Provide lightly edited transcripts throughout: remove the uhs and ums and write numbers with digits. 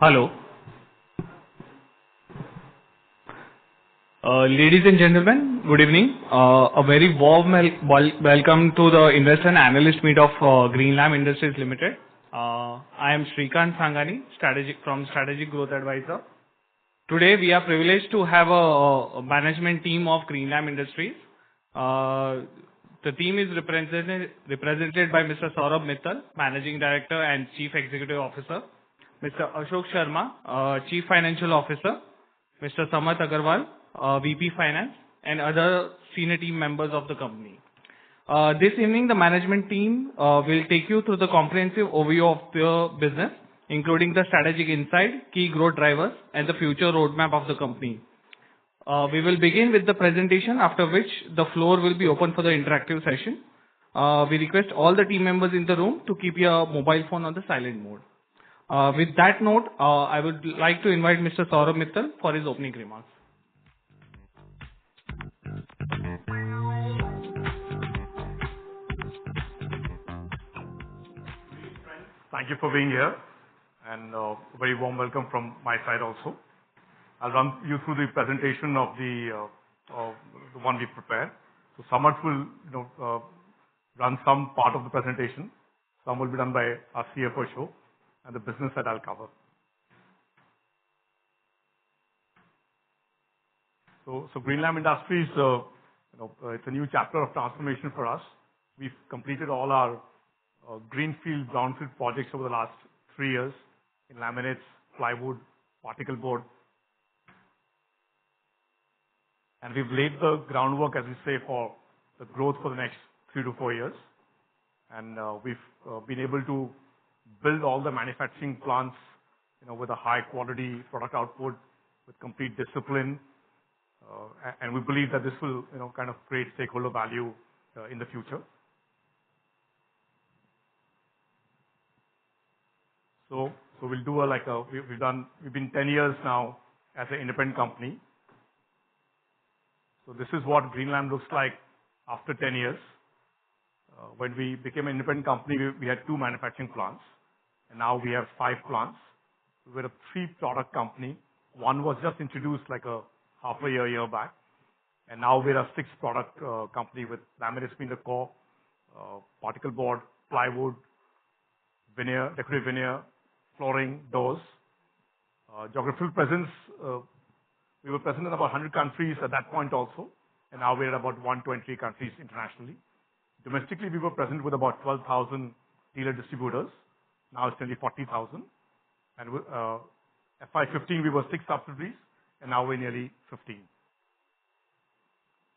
Hello. Ladies and gentlemen, good evening. A very warm welcome to the investor and analyst meet of Greenlam Industries Limited. I am Shrikant Sangani, Strategic Growth Advisor. Today we are privileged to have a management team of Greenlam Industries. The team is represented by Mr. Saurabh Mittal, Managing Director and Chief Executive Officer, Mr. Ashok Sharma, Chief Financial Officer, Mr. Samat Agarwal, VP Finance, and other senior team members of the company. This evening, the management team will take you through the comprehensive overview of the business, including the strategic insight, key growth drivers, and the future roadmap of the company. We will begin with the presentation, after which the floor will be open for the interactive session. We request all the team members in the room to keep your mobile phone on the silent mode. With that note, I would like to invite Mr. Saurabh Mittal for his opening remarks. Thank you for being here, and a very warm welcome from my side also. I'll run you through the presentation of the one we prepared. So Samat will run some part of the presentation. Some will be done by our CFO Ashok, and the business that I'll cover. So Greenlam Industries, it's a new chapter of transformation for us. We've completed all our greenfield, brownfield projects over the last 3 years in laminates, plywood, particle board. And we've laid the groundwork, as we say, for the growth for the next 3 to 4 years. And we've been able to build all the manufacturing plants, with a high quality product output, with complete discipline. And we believe that this will, kind of create stakeholder value in the future. So we'll do we've been 10 years now as an independent company. So this is what Greenlam looks like after 10 years. When we became an independent company, we had 2 manufacturing plants, and now we have 5 plants. We were a 3-product company. One was just introduced like a half a year back, and now we're a 6-product company with laminates being the core, particle board, plywood, veneer, decorative veneer, flooring, doors. Geographical presence, we were present in about 100 countries at that point also, and now we're at about 120 countries internationally. Domestically, we were present with about 12,000 dealer distributors. Now it's nearly 40,000. And FY15, we were 6 subsidiaries, and now we're nearly 15.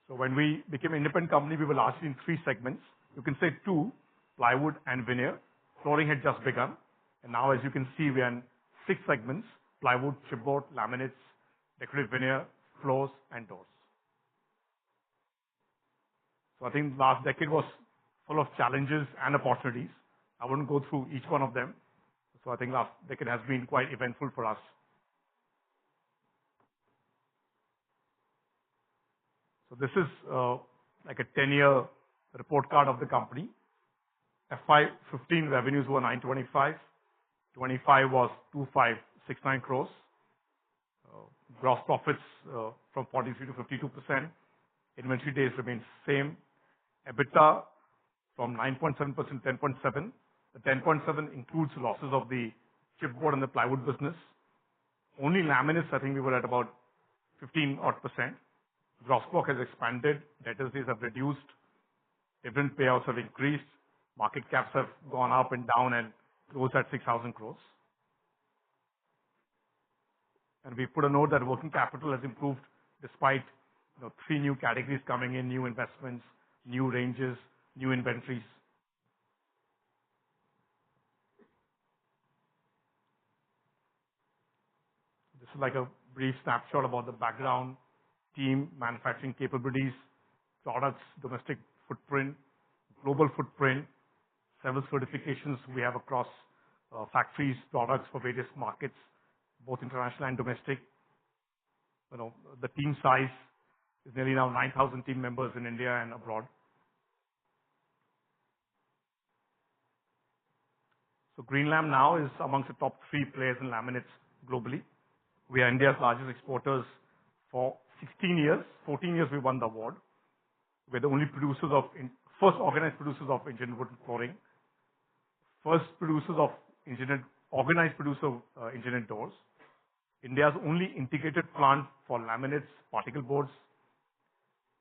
So when we became an independent company, we were largely in 3 segments. You can say 2, plywood and veneer. Flooring had just begun. And now, as you can see, we are in 6 segments: plywood, chipboard, laminates, decorative veneer, floors, and doors. So I think last decade was full of challenges and opportunities. I wouldn't go through each one of them. So I think last decade has been quite eventful for us. So this is like a 10-year report card of the company. FY15 revenues were 925. 25 was 2569 crores. Gross profits from 43 to 52%. Inventory days remains same. EBITDA from 9.7% to 10.7. The 10.7 includes losses of the chipboard and the plywood business. Only laminates, I think we were at about 15 odd %. Gross block has expanded. Debtors days have reduced. Dividend payouts have increased. Market caps have gone up and down and closed at 6,000 crores. And we put a note that working capital has improved despite 3 new categories coming in, new investments, new ranges, new inventories. This is like a brief snapshot about the background, team, manufacturing capabilities, products, domestic footprint, global footprint, several certifications we have across factories, products for various markets, both international and domestic. The team size is nearly now 9,000 team members in India and abroad. So Greenlam now is amongst the top 3 players in laminates globally. We are India's largest exporters for 16 years. 14 years we won the award. We're the only first organized producers of engineered wood flooring, first organized producer of engineered doors, India's only integrated plant for laminates, particle boards,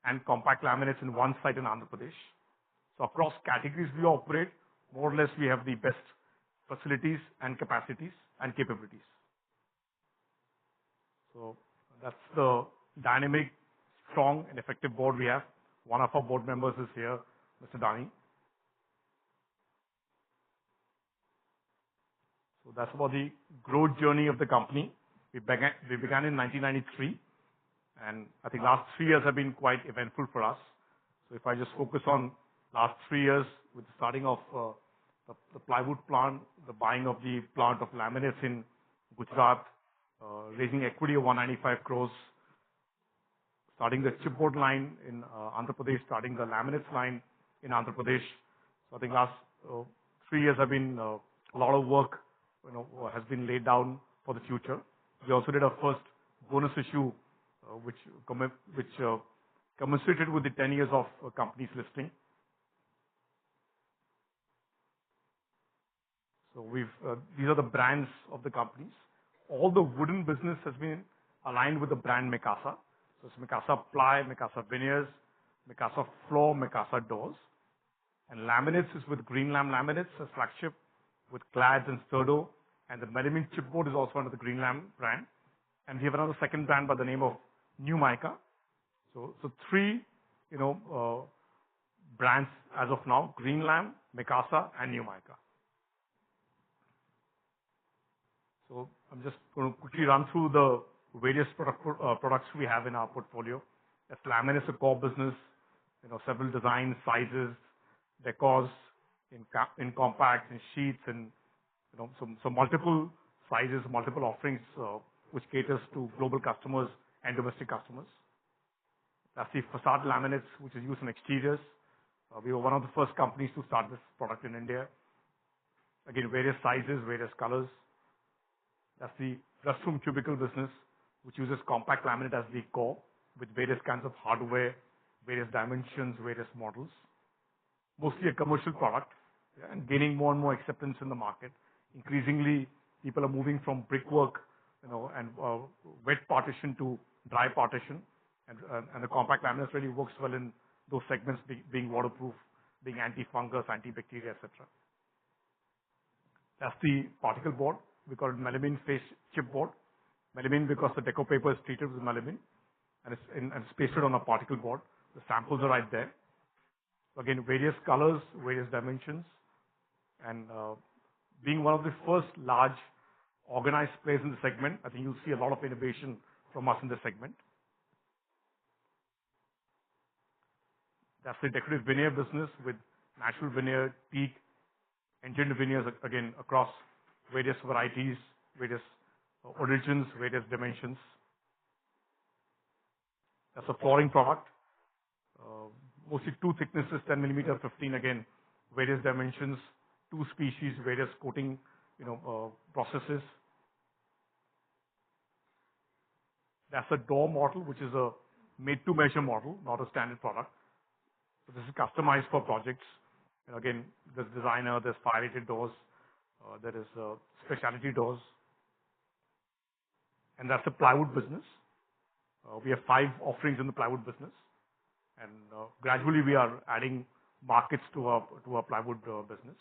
and compact laminates in one site in Andhra Pradesh. So across categories we operate, more or less we have the best facilities and capacities and capabilities. So that's the dynamic, strong and effective board we have. One of our board members is here, Mr. Dani. So that's about the growth journey of the company. We began in 1993, and I think last 3 years have been quite eventful for us. So if I just focus on last 3 years with the starting of the plywood plant, the buying of the plant of laminates in Gujarat, raising equity of 195 crores, starting the chipboard line in Andhra Pradesh, starting the laminates line in Andhra Pradesh. So I think last 3 years have been a lot of work, has been laid down for the future. We also did our first bonus issue, which commensurated with the 10 years of company's listing. So these are the brands of the companies. All the wooden business has been aligned with the brand Mikasa. So it's Mikasa Ply, Mikasa Veneers, Mikasa Floor, Mikasa Doors. And laminates is with Greenlam Laminates as flagship, with Clads and Sturdo. And the melamine chipboard is also under the Greenlam brand. And we have another second brand by the name of New Mica. So three, brands as of now: Greenlam, Mikasa, and New Mica. So I'm just going to quickly run through the various products we have in our portfolio. As laminate is a core business, several designs, sizes, decors in compact, in sheets, and some multiple sizes, multiple offerings, which caters to global customers and domestic customers. That's the facade laminates, which is used in exteriors. We were one of the first companies to start this product in India. Again, various sizes, various colors. That's the restroom cubicle business, which uses compact laminate as the core, with various kinds of hardware, various dimensions, various models. Mostly a commercial product, and gaining more and more acceptance in the market. Increasingly, people are moving from brickwork, and wet partition to dry partition, and the compact laminate really works well in those segments, being waterproof, being anti-fungus, antibacterial, etc. That's the particle board. We call it melamine face chipboard. Melamine because the deco paper is treated with melamine, and it's pasted on a particle board. The samples are right there. So again, various colors, various dimensions, and being one of the first large organized players in the segment, I think you'll see a lot of innovation from us in this segment. That's the decorative veneer business with natural veneer, teak, engineered veneers, again, across various varieties, various origins, various dimensions. That's a flooring product. Mostly two thicknesses, 10 millimeter, 15, again, various dimensions, two species, various coating, processes. That's a door model, which is a made-to-measure model, not a standard product. So this is customized for projects. And again, there's designer, there's fire-rated doors, there is specialty doors. And that's the plywood business. We have 5 offerings in the plywood business. And gradually we are adding markets to our plywood business.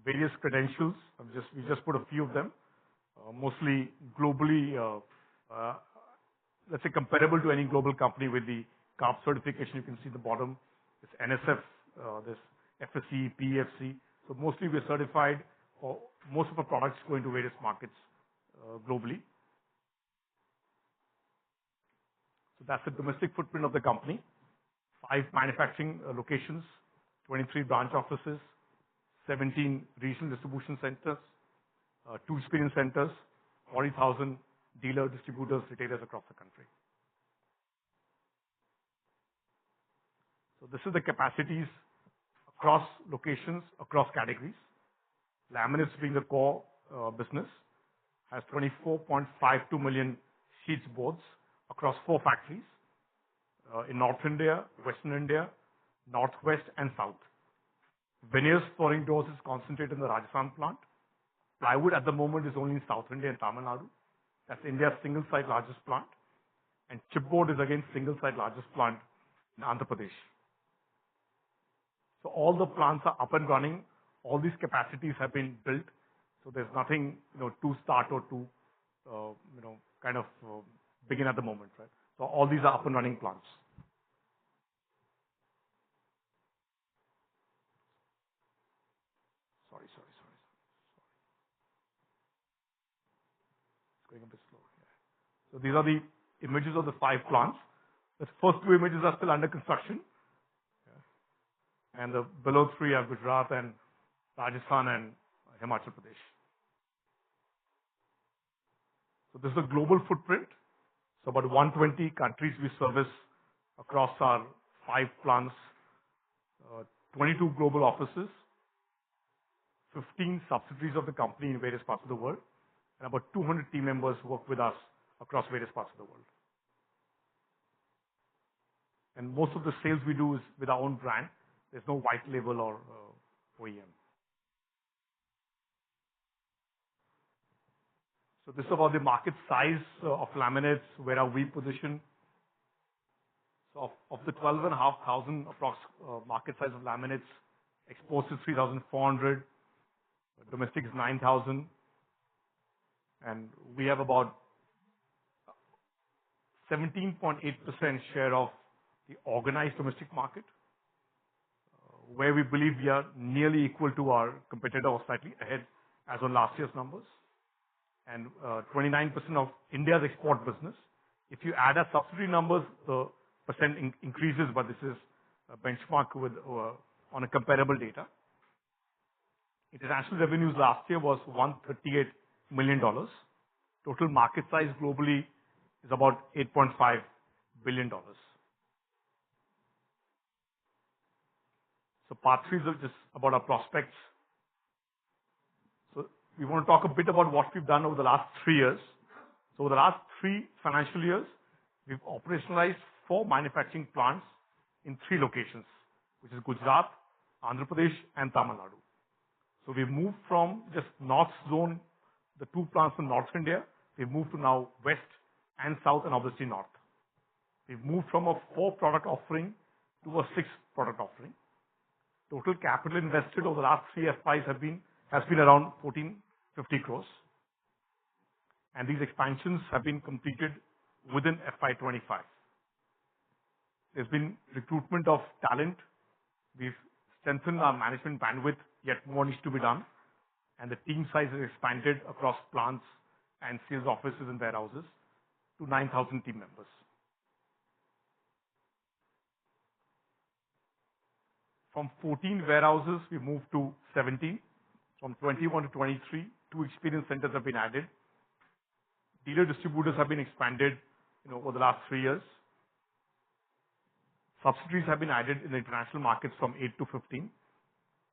Various credentials, we just put a few of them, mostly globally, let's say comparable to any global company with the CARB certification. You can see the bottom, it's NSF, this FSC, PEFC. So mostly we're certified for most of our products going to various markets globally. So that's the domestic footprint of the company. 5 manufacturing locations, 23 branch offices, 17 regional distribution centers, 2 experience centers, 40,000 dealer, distributors, retailers across the country. So this is the capacities across locations, across categories. laminates being the core business, has 24.52 million sheets boards across 4 factories in North India, Western India, Northwest and South. Veneers flooring doors is concentrated in the Rajasthan plant. Plywood at the moment is only in South India and Tamil Nadu. That's India's single site largest plant. And chipboard is again single site largest plant in Andhra Pradesh. So all the plants are up and running. All these capacities have been built. So there's nothing, to start or to, begin at the moment, right? So all these are up and running plants. Sorry. It's going a bit slow here. So these are the images of the 5 plants. The first 2 images are still under construction. And the below 3 are Gujarat and Rajasthan and Himachal Pradesh. So this is a global footprint. So about 120 countries we service across our 5 plants, 22 global offices, 15 subsidiaries of the company in various parts of the world, and about 200 team members work with us across various parts of the world. And most of the sales we do is with our own brand. There's no white label or OEM. So this is about the market size of laminates. Where are we positioned? So of the 12,500 approx market size of laminates, exports is 3,400, domestic is 9,000, and we have about 17.8% share of the organized domestic market, where we believe we are nearly equal to our competitor or slightly ahead as on last year's numbers, and 29% of India's export business. If you add our subsidiary numbers, the percent increases, but this is a benchmark with on a comparable data. International revenues last year was $138 million. Total market size globally is about $8.5 billion. So part 3 is just about our prospects. So we want to talk a bit about what we've done over the last 3 years. So over the last 3 financial years, we've operationalized 4 manufacturing plants in 3 locations, which is Gujarat, Andhra Pradesh, and Tamil Nadu. So we've moved from just North Zone, the 2 plants in North India, we've moved to now West and South and obviously North. We've moved from a 4 product offering to a 6 product offering. Total capital invested over the last 3 FYs has been around 1,450 crores. And these expansions have been completed within FY25. There's been recruitment of talent. We've strengthened our management bandwidth, yet more needs to be done. And the team size has expanded across plants and sales offices and warehouses to 9,000 team members. From 14 warehouses, we moved to 17. From 21 to 23, 2 experience centers have been added. Dealer distributors have been expanded, over the last 3 years. Subsidiaries have been added in the international markets from 8 to 15.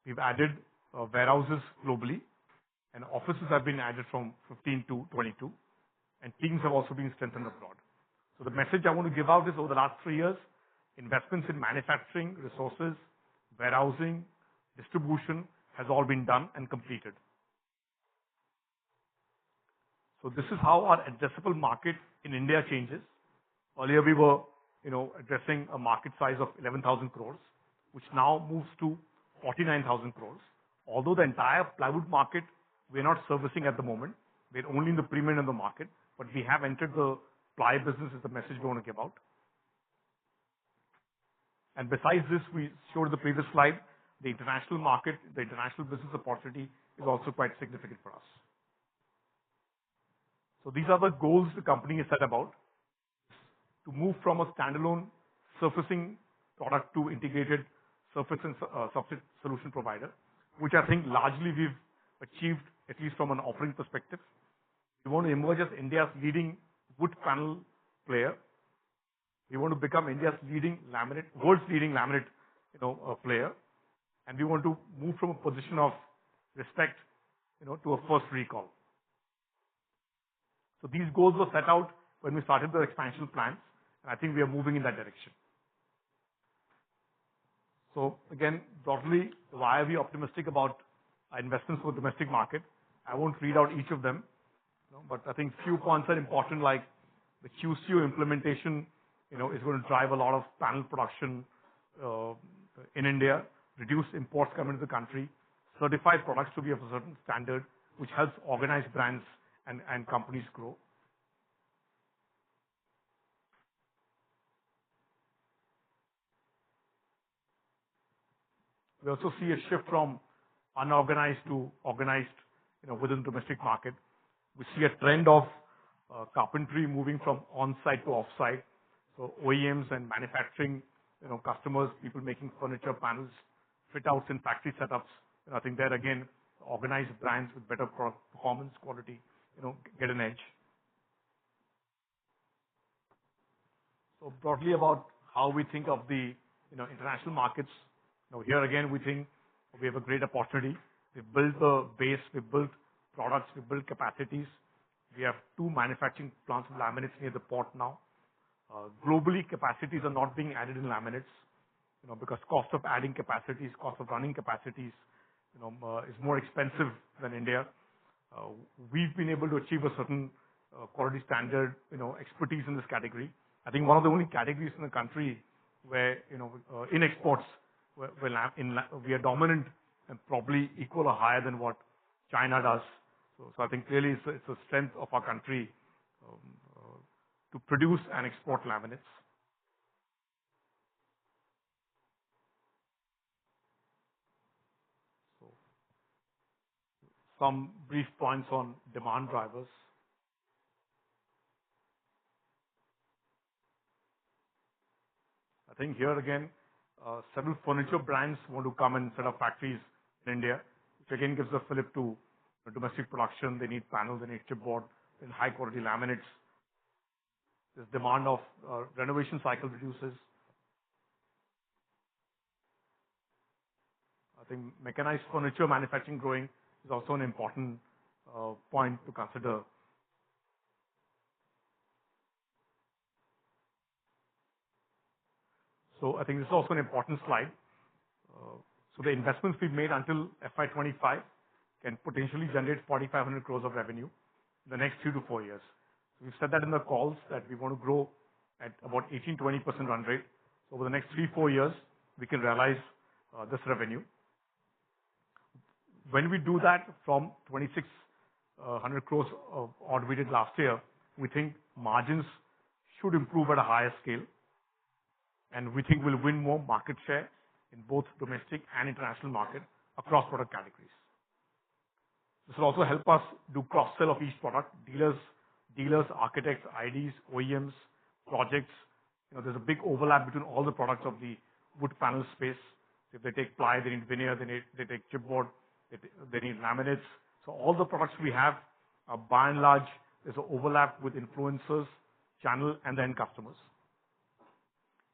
We've added warehouses globally, and offices have been added from 15 to 22, and teams have also been strengthened abroad. So the message I want to give out is over the last 3 years, investments in manufacturing, resources, warehousing, distribution has all been done and completed. So this is how our addressable market in India changes. Earlier we were, addressing a market size of 11,000 crores, which now moves to 49,000 crores. Although the entire plywood market we're not servicing at the moment, we're only in the premium end of the market, but we have entered the ply business is the message we want to give out. And besides this, we showed the previous slide, the international market, the international business opportunity is also quite significant for us. So these are the goals the company has set about, to move from a standalone surfacing product to integrated surface and substrate solution provider, which I think largely we've achieved, at least from an offering perspective. We want to emerge as India's leading wood panel player. We want to become India's world's leading laminate, player. And we want to move from a position of respect to a first recall. So these goals were set out when we started the expansion plans, and I think we are moving in that direction. So again, broadly, why are we optimistic about our investments for the domestic market? I won't read out each of them, but I think few points are important, like the QCO implementation, is going to drive a lot of panel production in India, reduce imports coming into the country, certify products to be of a certain standard, which helps organized brands and companies grow. We also see a shift from unorganized to organized, within the domestic market. We see a trend of carpentry moving from on-site to off-site. So OEMs and manufacturing, customers, people making furniture, panels, fit-outs and factory setups. And I think there again, organized brands with better product performance, quality, get an edge. So broadly about how we think of the, international markets. Here again, we think we have a great opportunity. We've built the base, we've built products, we've built capacities. We have 2 manufacturing plants of laminates near the port now. Globally, capacities are not being added in laminates, because cost of adding capacities, cost of running capacities, is more expensive than India. We've been able to achieve a certain quality standard, expertise in this category. I think one of the only categories in the country where, in exports, we are dominant and probably equal or higher than what China does. So I think clearly it's a strength of our country to produce and export laminates. So some brief points on demand drivers. I think here again, several furniture brands want to come and set up factories in India, which again gives a fillip to domestic production. They need panels, they need chipboard, and high quality laminates. This demand of renovation cycle reduces. I think mechanized furniture manufacturing growing is also an important point to consider. So I think this is also an important slide. So the investments we've made until FY25 can potentially generate 4,500 crores of revenue in the next 3 to 4 years. So we've said that in the calls that we want to grow at about 18-20% run rate. So over the next 3-4 years, we can realize this revenue. When we do that from 2,600 crores of odd we did last year, we think margins should improve at a higher scale. And we think we'll win more market share in both domestic and international market across product categories. This will also help us do cross-sell of each product, dealers, architects, IDs, OEMs, projects. There's a big overlap between all the products of the wood panel space. If they take ply, they need veneer, they take chipboard, they need laminates. So all the products we have, by and large, there's an overlap with influencers, channel, and the end customers.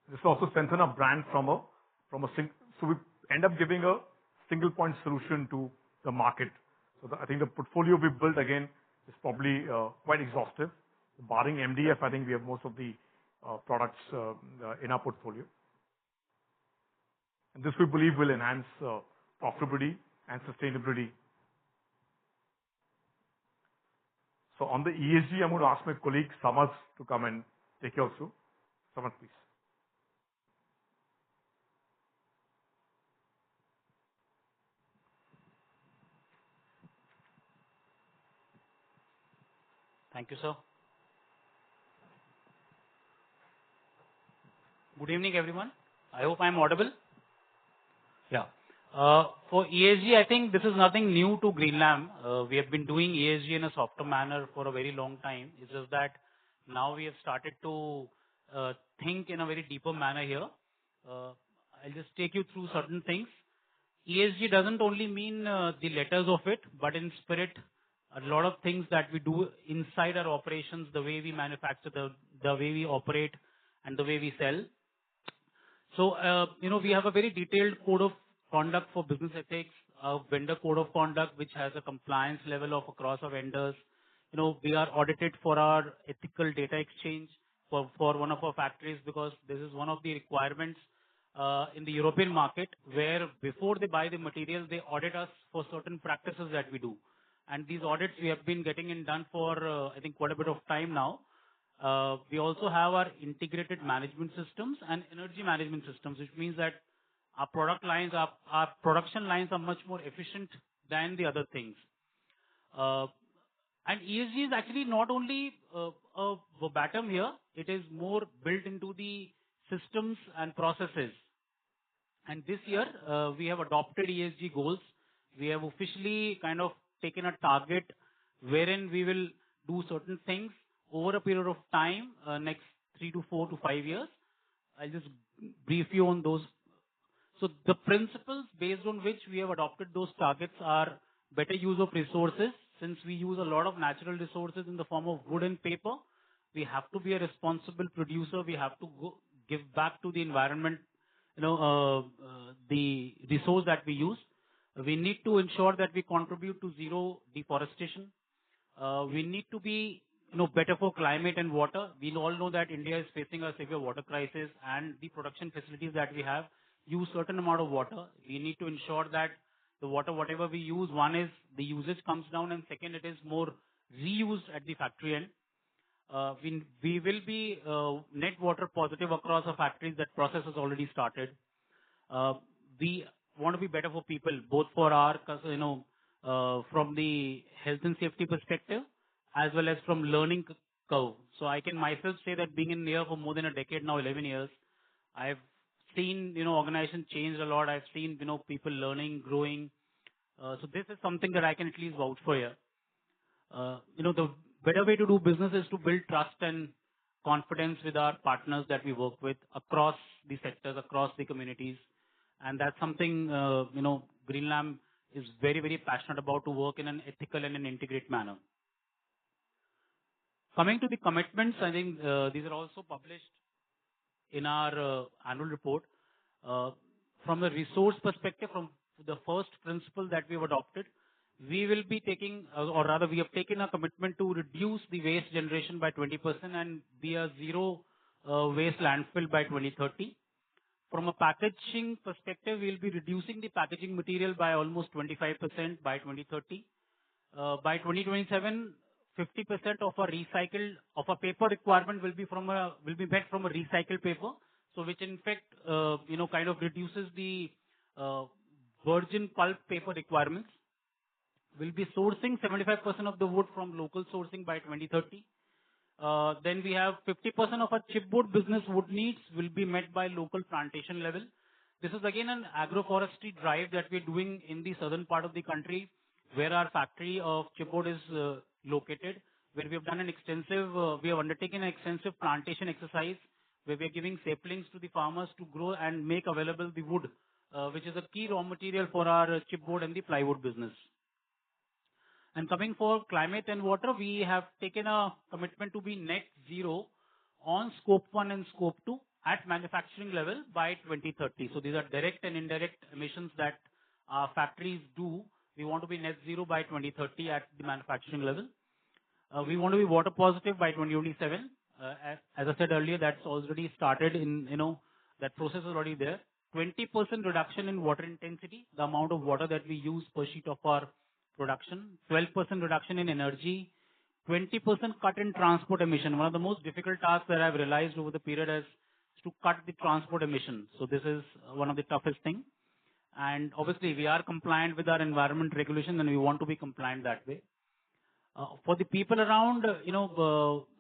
This will also strengthen our brand so we end up giving a single point solution to the market. So I think the portfolio we built again is probably quite exhaustive. Barring MDF, I think we have most of the products in our portfolio. And this we believe will enhance profitability and sustainability. So on the ESG, I'm going to ask my colleague Samarth to come and take you all through. Samarth, please. Thank you, sir. Good evening, everyone. I hope I'm audible. Yeah. For ESG, I think this is nothing new to Greenlam. We have been doing ESG in a softer manner for a very long time. It's just that now we have started to think in a very deeper manner here. I'll just take you through certain things. ESG doesn't only mean the letters of it, but in spirit, a lot of things that we do inside our operations, the way we manufacture, the way we operate, and the way we sell. So, we have a very detailed code of conduct for business ethics. a vendor code of conduct which has a compliance level of across our vendors. We are audited for our ethical data exchange for one of our factories, because this is one of the requirements in the European market, where before they buy the material, they audit us for certain practices that we do. And these audits we have been getting done for, I think, quite a bit of time now. We also have our integrated management systems and energy management systems, which means that our production lines are much more efficient than the other things. And ESG is actually not only a verbatim here, it is more built into the systems and processes. And this year, we have adopted ESG goals. We have officially kind of taken a target wherein we will do certain things over a period of time, next 3 to 4 to 5 years. I'll just brief you on those. So the principles based on which we have adopted those targets are better use of resources. Since we use a lot of natural resources in the form of wood and paper, we have to be a responsible producer. We have to give back to the environment, the resource that we use. We need to ensure that we contribute to zero deforestation. We need to be better for climate and water. We all know that India is facing a severe water crisis, and the production facilities that we have use certain amount of water. We need to ensure that the water, whatever we use, one is the usage comes down, and second, it is more reused at the factory end. We will be net water positive across our factories. That process has already started. We want to be better for people, both for our, from the health and safety perspective, as well as from learning curve. So I can myself say that being in here for more than a decade now, 11 years, I've seen, organization change a lot. I've seen, people learning, growing. So this is something that I can at least vouch for here. The better way to do business is to build trust and confidence with our partners that we work with across the sectors, across the communities. And that's something, Greenlam is very, very passionate about, to work in an ethical and an integrated manner. Coming to the commitments, I think these are also published in our annual report. From the resource perspective, from the first principle that we have adopted, we will be taking, or rather we have taken a commitment to reduce the waste generation by 20% and be a zero waste landfill by 2030. From a packaging perspective, we will be reducing the packaging material by almost 25% by 2030. By 2027, 50% of our paper requirement will be met from a recycled paper. So which in fact, kind of reduces the virgin pulp paper requirements. We'll be sourcing 75% of the wood from local sourcing by 2030. Then we have 50% of our chipboard business wood needs will be met by local plantation level. This is again an agroforestry drive that we're doing in the southern part of the country, where our factory of chipboard is located, where we have done we have undertaken an extensive plantation exercise, where we are giving saplings to the farmers to grow and make available the wood, which is a key raw material for our chipboard and the plywood business. And coming for climate and water, we have taken a commitment to be net zero on scope 1 and scope 2 at manufacturing level by 2030. So these are direct and indirect emissions that our factories do. We want to be net zero by 2030 at the manufacturing level. We want to be water positive by 2027. As I said earlier, that's already started that process is already there. 20% reduction in water intensity, the amount of water that we use per sheet of our production, 12% reduction in energy, 20% cut in transport emission. One of the most difficult tasks that I've realized over the period is to cut the transport emission. So this is one of the toughest things. And obviously we are compliant with our environment regulation, and we want to be compliant that way. For the people around,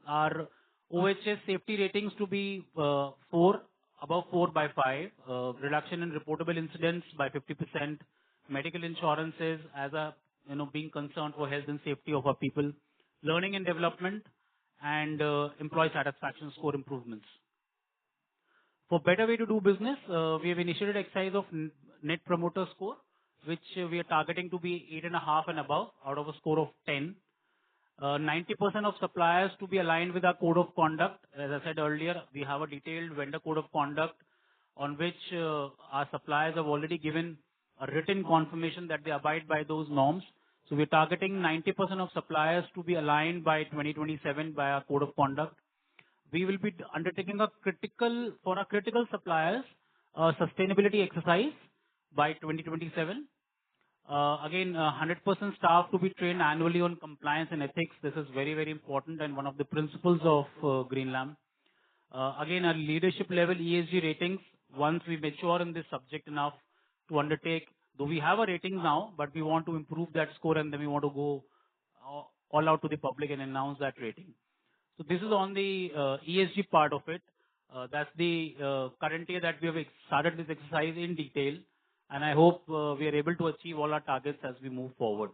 our OHS safety ratings to be 4, above 4 by 5, reduction in reportable incidents by 50%, medical insurances as being concerned for health and safety of our people, learning and development, and employee satisfaction score improvements. For better way to do business, we have initiated exercise of net promoter score, which we are targeting to be 8.5 and above out of a score of 10. 90% of suppliers to be aligned with our code of conduct. As I said earlier, we have a detailed vendor code of conduct on which our suppliers have already given a written confirmation that they abide by those norms. So we're targeting 90% of suppliers to be aligned by 2027 by our code of conduct. We will be undertaking for our critical suppliers, a sustainability exercise by 2027. Again, 100% staff to be trained annually on compliance and ethics. This is very, very important and one of the principles of Greenlam. Again, our leadership level ESG ratings, once we mature in this subject enough to undertake, though we have a rating now, but we want to improve that score and then we want to go all out to the public and announce that rating. So this is on the ESG part of it. That's the current year that we have started this exercise in detail, and I hope we are able to achieve all our targets as we move forward.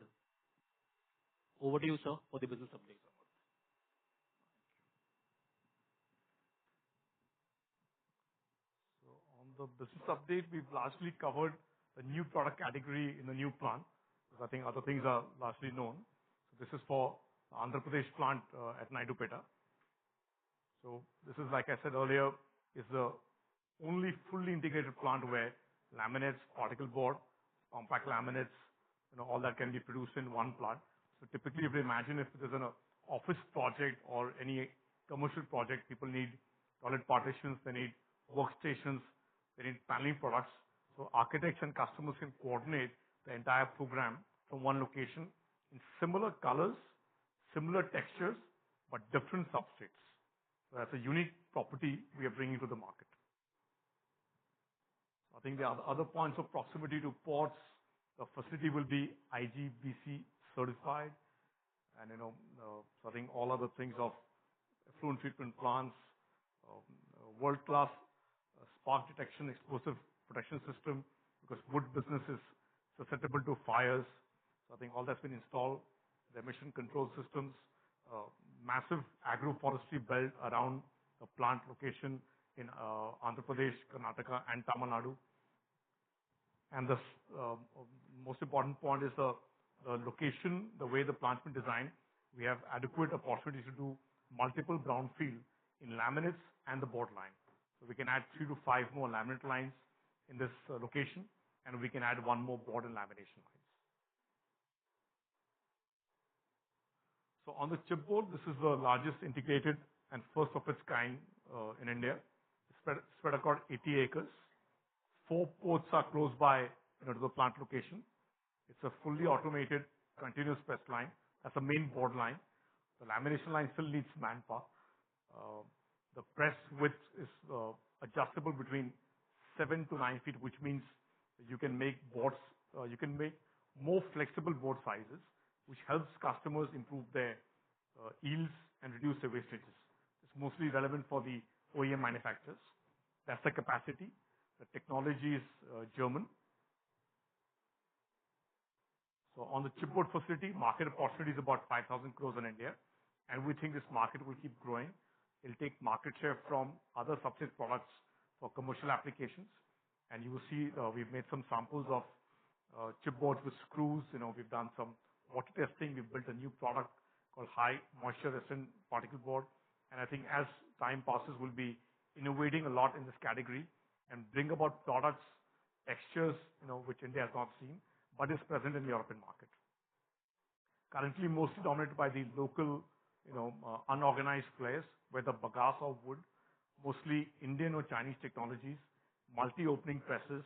Over to you, sir, for the business update. So on the business update, we've largely covered the new product category in the new plant, because I think other things are largely known. So this is for the Andhra Pradesh plant at Naidupeta. So this is, like I said earlier, is the only fully integrated plant where laminates, particle board, compact laminates, all that can be produced in one plant. So typically, if you imagine if there's an office project or any commercial project, people need toilet partitions, they need workstations, they need paneling products. So architects and customers can coordinate the entire program from one location in similar colors, similar textures, but different substrates. So that's a unique property we are bringing to the market. I think the other points of proximity to ports, the facility will be IGBC certified, and so I think all other things of effluent treatment plants, world-class spark detection, explosive protection system, because wood business is susceptible to fires. So I think all that's been installed. The emission control systems, massive agroforestry belt around the plant location in Andhra Pradesh, Karnataka, and Tamil Nadu. And the most important point is the location, the way the plant's been designed. We have adequate opportunities to do multiple brownfield in laminates and the board line. So we can add 3 to 5 more laminate lines in this location, and we can add 1 more board and lamination lines. So on the chipboard, this is the largest integrated and first of its kind in India. It's spread across 80 acres. 4 ports are close by to the plant location. It's a fully automated continuous press line. That's the main board line. The lamination line still needs manpower. The press width is adjustable between 7 to 9 feet, which means you can make boards, you can make more flexible board sizes, which helps customers improve their yields and reduce their wastages. It's mostly relevant for the OEM manufacturers. That's the capacity. The technology is German. So on the chipboard facility, market opportunity is about 5,000 crores in India, and we think this market will keep growing. It'll take market share from other substrate products for commercial applications. And you will see we've made some samples of chipboards with screws. We've done some water testing. We've built a new product called high moisture resistant particle board. And I think as time passes, we'll be innovating a lot in this category and bring about products, textures, which India has not seen, but is present in the European market. Currently, mostly dominated by the local, unorganized players, whether bagasse or wood, mostly Indian or Chinese technologies, multi-opening presses.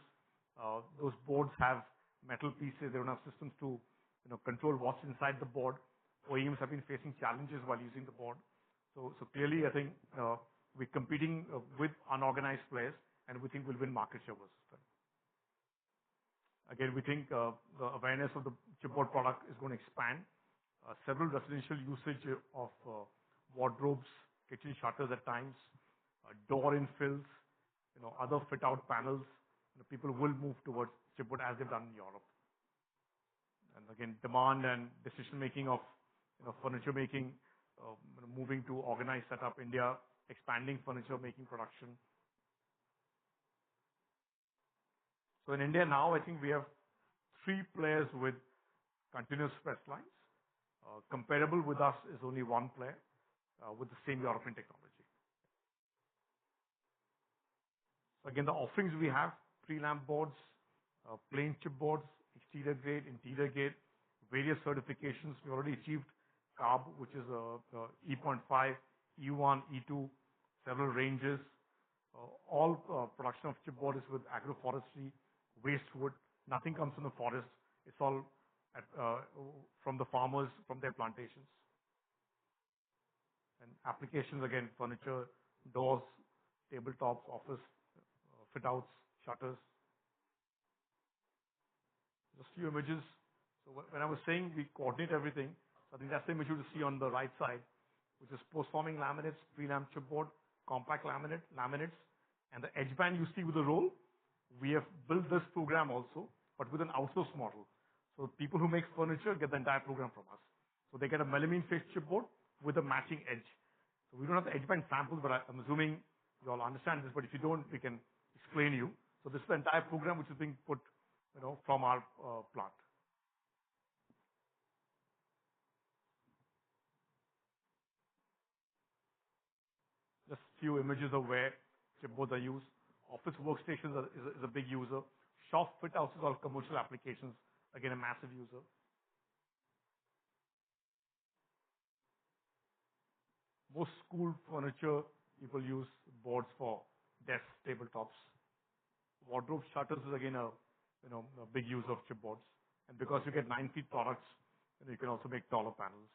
Those boards have metal pieces. They don't have systems to, control what's inside the board. OEMs have been facing challenges while using the board. So clearly, I think we're competing with unorganized players, and we think we'll win market share versus them. Again, we think the awareness of the chipboard product is going to expand. Several residential usage of wardrobes, kitchen shutters at times, door infills, other fit-out panels. People will move towards chipboard as they've done in Europe. And again, demand and decision-making of furniture making, moving to organized setup, India, expanding furniture making production. So in India now, I think we have 3 players with continuous press lines. Comparable with us is only 1 player with the same European technology. So again, the offerings we have, pre-lamp boards, plain chipboards, exterior grade, interior grade, various certifications. We already achieved CARB, which is E.5, E1, E2, several ranges. All production of chipboard is with agroforestry, waste wood. Nothing comes from the forest. It's all from the farmers, from their plantations. And applications, again, furniture, doors, tabletops, office, fit-outs, shutters. Just a few images. So when I was saying we coordinate everything, so I think that's the image you see on the right side, which is post-forming laminates, Greenlam chipboard, compact laminates, and the edge band you see with the roll. We have built this program also, but with an outsource model. So people who make furniture get the entire program from us. So they get a melamine faced chipboard with a matching edge. So we don't have the edge band samples, but I'm assuming you all understand this, but if you don't, we can explain you. So this is the entire program which is being put, from our plant. Just few images of where chipboards are used. Office workstations is a big user. Shop fit outs is all commercial applications. Again, a massive user. Most school furniture, people use boards for desks, tabletops. Wardrobe shutters is again a big use of chipboards. And because you get 9 feet products, you can also make taller panels.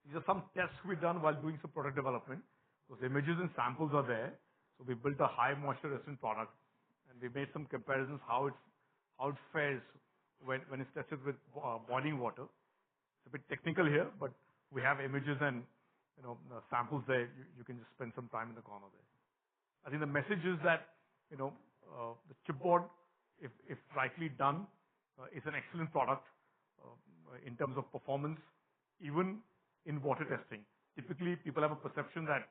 These are some tests we've done while doing some product development. Those images and samples are there. So we built a high moisture resistant product, and we made some comparisons how it fares when it's tested with boiling water. It's a bit technical here, but we have images and samples there. You can just spend some time in the corner there. I think the message is that the chipboard, if rightly done, is an excellent product in terms of performance, even in water testing. Typically, people have a perception that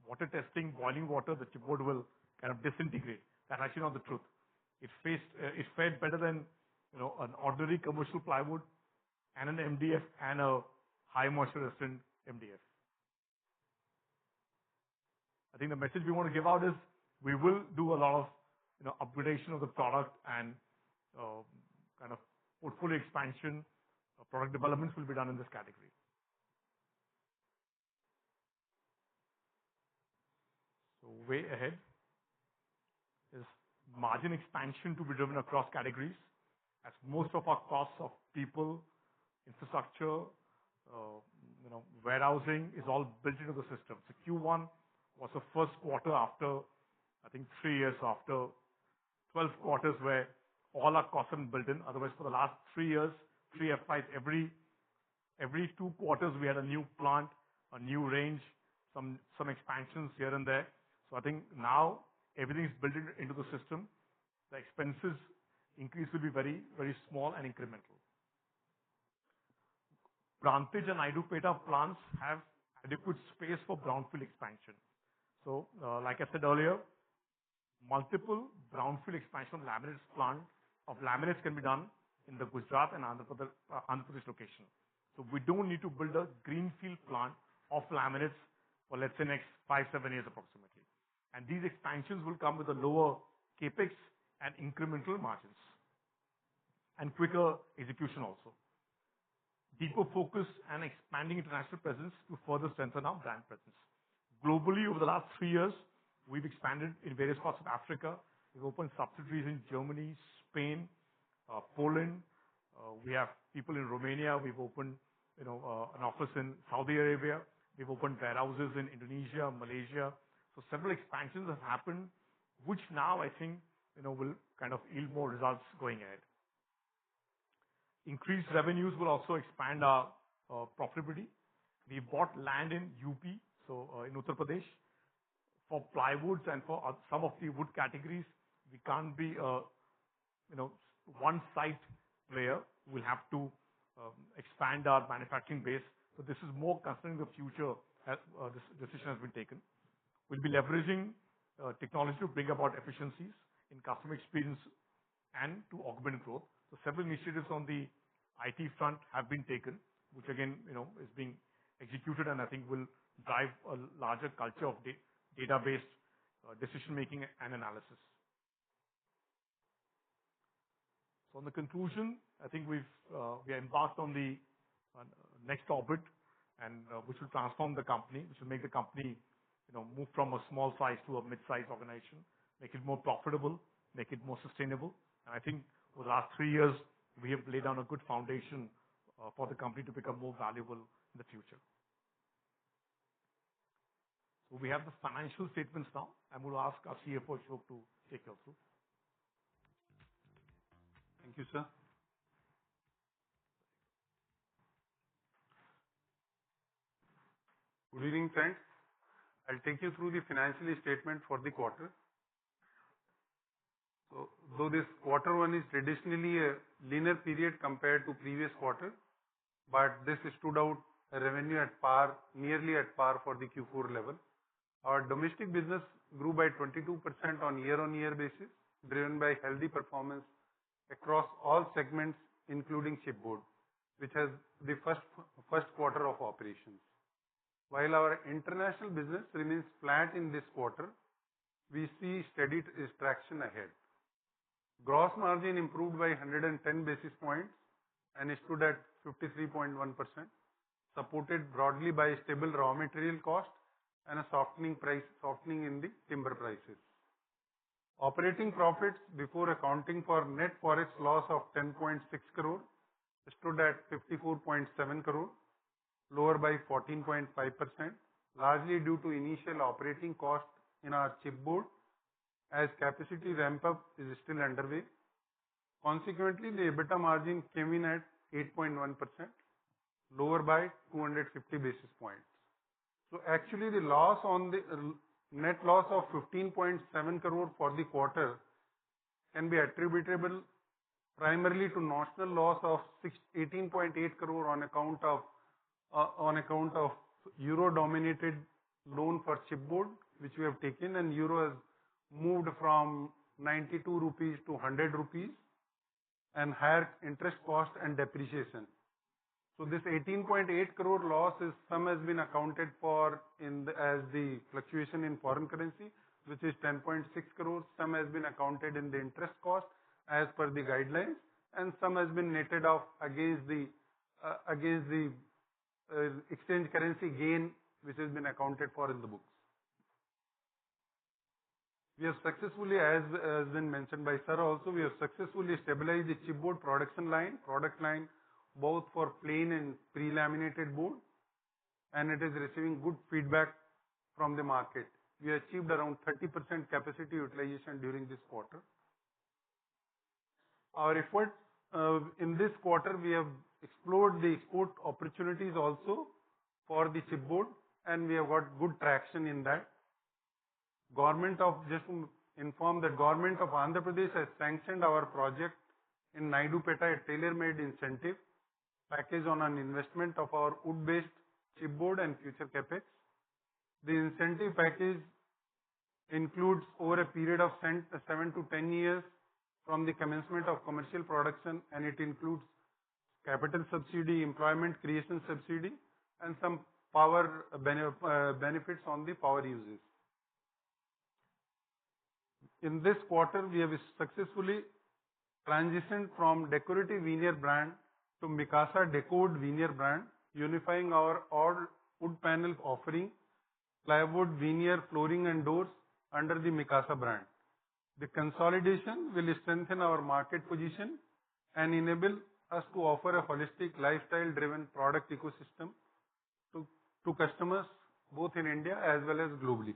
water testing, boiling water, the chipboard will kind of disintegrate. That's actually not the truth. It fared better than an ordinary commercial plywood and an MDF and a high moisture resistant MDF. I think the message we want to give out is we will do a lot of upgradation of the product and kind of portfolio expansion. Product developments will be done in this category. So way ahead is margin expansion to be driven across categories, as most of our costs of people, infrastructure, warehousing is all built into the system. So Q1 was the first quarter after, I think, 3 years, after 12 quarters where all our costs have been built in. Otherwise, for the last 3 years, 3 FIs, every 2 quarters we had a new plant, a new range, some expansions here and there. So I think now everything is built into the system. The expenses increase will be very, very small and incremental. Brantage and Idupeta plants have adequate space for brownfield expansion. So, like I said earlier, multiple brownfield expansion of laminates can be done in the Gujarat and Andhra Pradesh location. So we don't need to build a greenfield plant of laminates for, let's say, next 5-7 years approximately. And these expansions will come with a lower capex and incremental margins and quicker execution also. Deeper focus and expanding international presence to further strengthen our brand presence. Globally, over the last 3 years, we've expanded in various parts of Africa. We've opened subsidiaries in Germany, Spain, Poland. We have people in Romania. We've opened, an office in Saudi Arabia. We've opened warehouses in Indonesia, Malaysia. So several expansions have happened, which now I think, will kind of yield more results going ahead. Increased revenues will also expand our profitability. We bought land in UP, so in Uttar Pradesh. For plywoods and for some of the wood categories, we can't be a one site player. We'll have to expand our manufacturing base. So this is more concerning the future as this decision has been taken. We'll be leveraging technology to bring about efficiencies in customer experience and to augment growth. So several initiatives on the IT front have been taken, which again, is being executed and I think will drive a larger culture of database decision making and analysis. So on the conclusion, I think we are embarked on the next orbit, and which will transform the company, which will make the company, move from a small size to a mid-sized organization, make it more profitable, make it more sustainable. And I think over the last 3 years, we have laid down a good foundation for the company to become more valuable in the future. So we have the financial statements now. I'm going to ask our CFO, Ashok, to take you through. Thank you, sir. Good evening, friends. I'll take you through the financial statement for the quarter. So, though this quarter one is traditionally a leaner period compared to previous quarter, but this stood out a revenue at par, nearly at par for the Q4 level. Our domestic business grew by 22% on year-on-year basis, driven by healthy performance across all segments, including chipboard, which has the first quarter of operations. While our international business remains flat in this quarter, we see steady traction ahead. Gross margin improved by 110 basis points and stood at 53.1%, supported broadly by stable raw material cost and a softening in the timber prices. Operating profits before accounting for net forex loss of 10.6 crore stood at 54.7 crore, lower by 14.5%, largely due to initial operating cost in our chipboard as capacity ramp up is still underway. Consequently, the EBITDA margin came in at 8.1%, lower by 250 basis points. So actually the loss on the net loss of 15.7 crore for the quarter can be attributable primarily to notional loss of 18.8 crore on account of euro-dominated loan for chipboard, which we have taken, and euro has moved from 92 rupees to 100 rupees, and higher interest cost and depreciation. So this 18.8 crore loss is some has been accounted for as the fluctuation in foreign currency, which is 10.6 crores. Some has been accounted in the interest cost as per the guidelines, and some has been netted off against the exchange currency gain, which has been accounted for in the books. We have successfully, as been mentioned by sir also, we have successfully stabilized the chipboard product line, both for plain and pre-laminated board, and it is receiving good feedback from the market. We achieved around 30% capacity utilization during this quarter. Our efforts in this quarter, we have explored the export opportunities also for the chipboard, and we have got good traction in that. Just to inform, the government of Andhra Pradesh has sanctioned our project in Naidupeta, a tailor-made incentive package on an investment of our wood-based chipboard and future capex. The incentive package includes over a period of 7 to 10 years from the commencement of commercial production, and it includes capital subsidy, employment creation subsidy, and some power benefits on the power uses. In this quarter, we have successfully transitioned from decorative veneer brand to Mikasa Decored Veneer brand, unifying our all wood panel offering, plywood, veneer, flooring and doors under the Mikasa brand. The consolidation will strengthen our market position and enable us to offer a holistic lifestyle-driven product ecosystem to customers both in India as well as globally.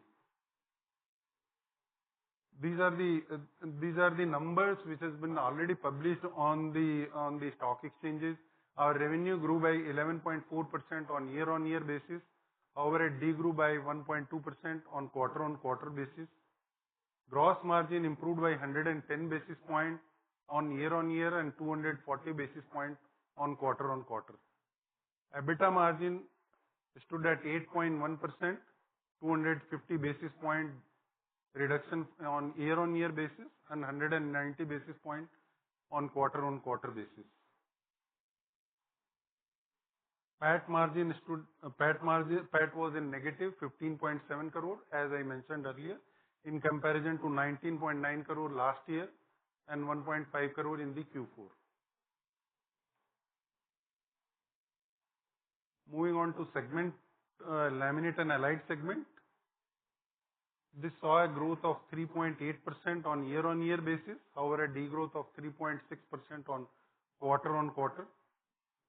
These are the numbers which has been already published on the stock exchanges. Our revenue grew by 11.4% on year-on-year basis. However, it degrew by 1.2% on quarter-on-quarter basis. Gross margin improved by 110 basis points on year-on-year and 240 basis points on quarter-on-quarter. EBITDA margin stood at 8.1%, 250 basis point reduction on year-on-year basis and 190 basis point on quarter-on-quarter basis. PAT was in negative 15.7 crore, as I mentioned earlier, in comparison to 19.9 crore last year, and 1.5 crore in the Q4. Moving on to segment, laminate and allied segment. This saw a growth of 3.8% on year-on-year basis, however, a degrowth of 3.6% on quarter-on-quarter.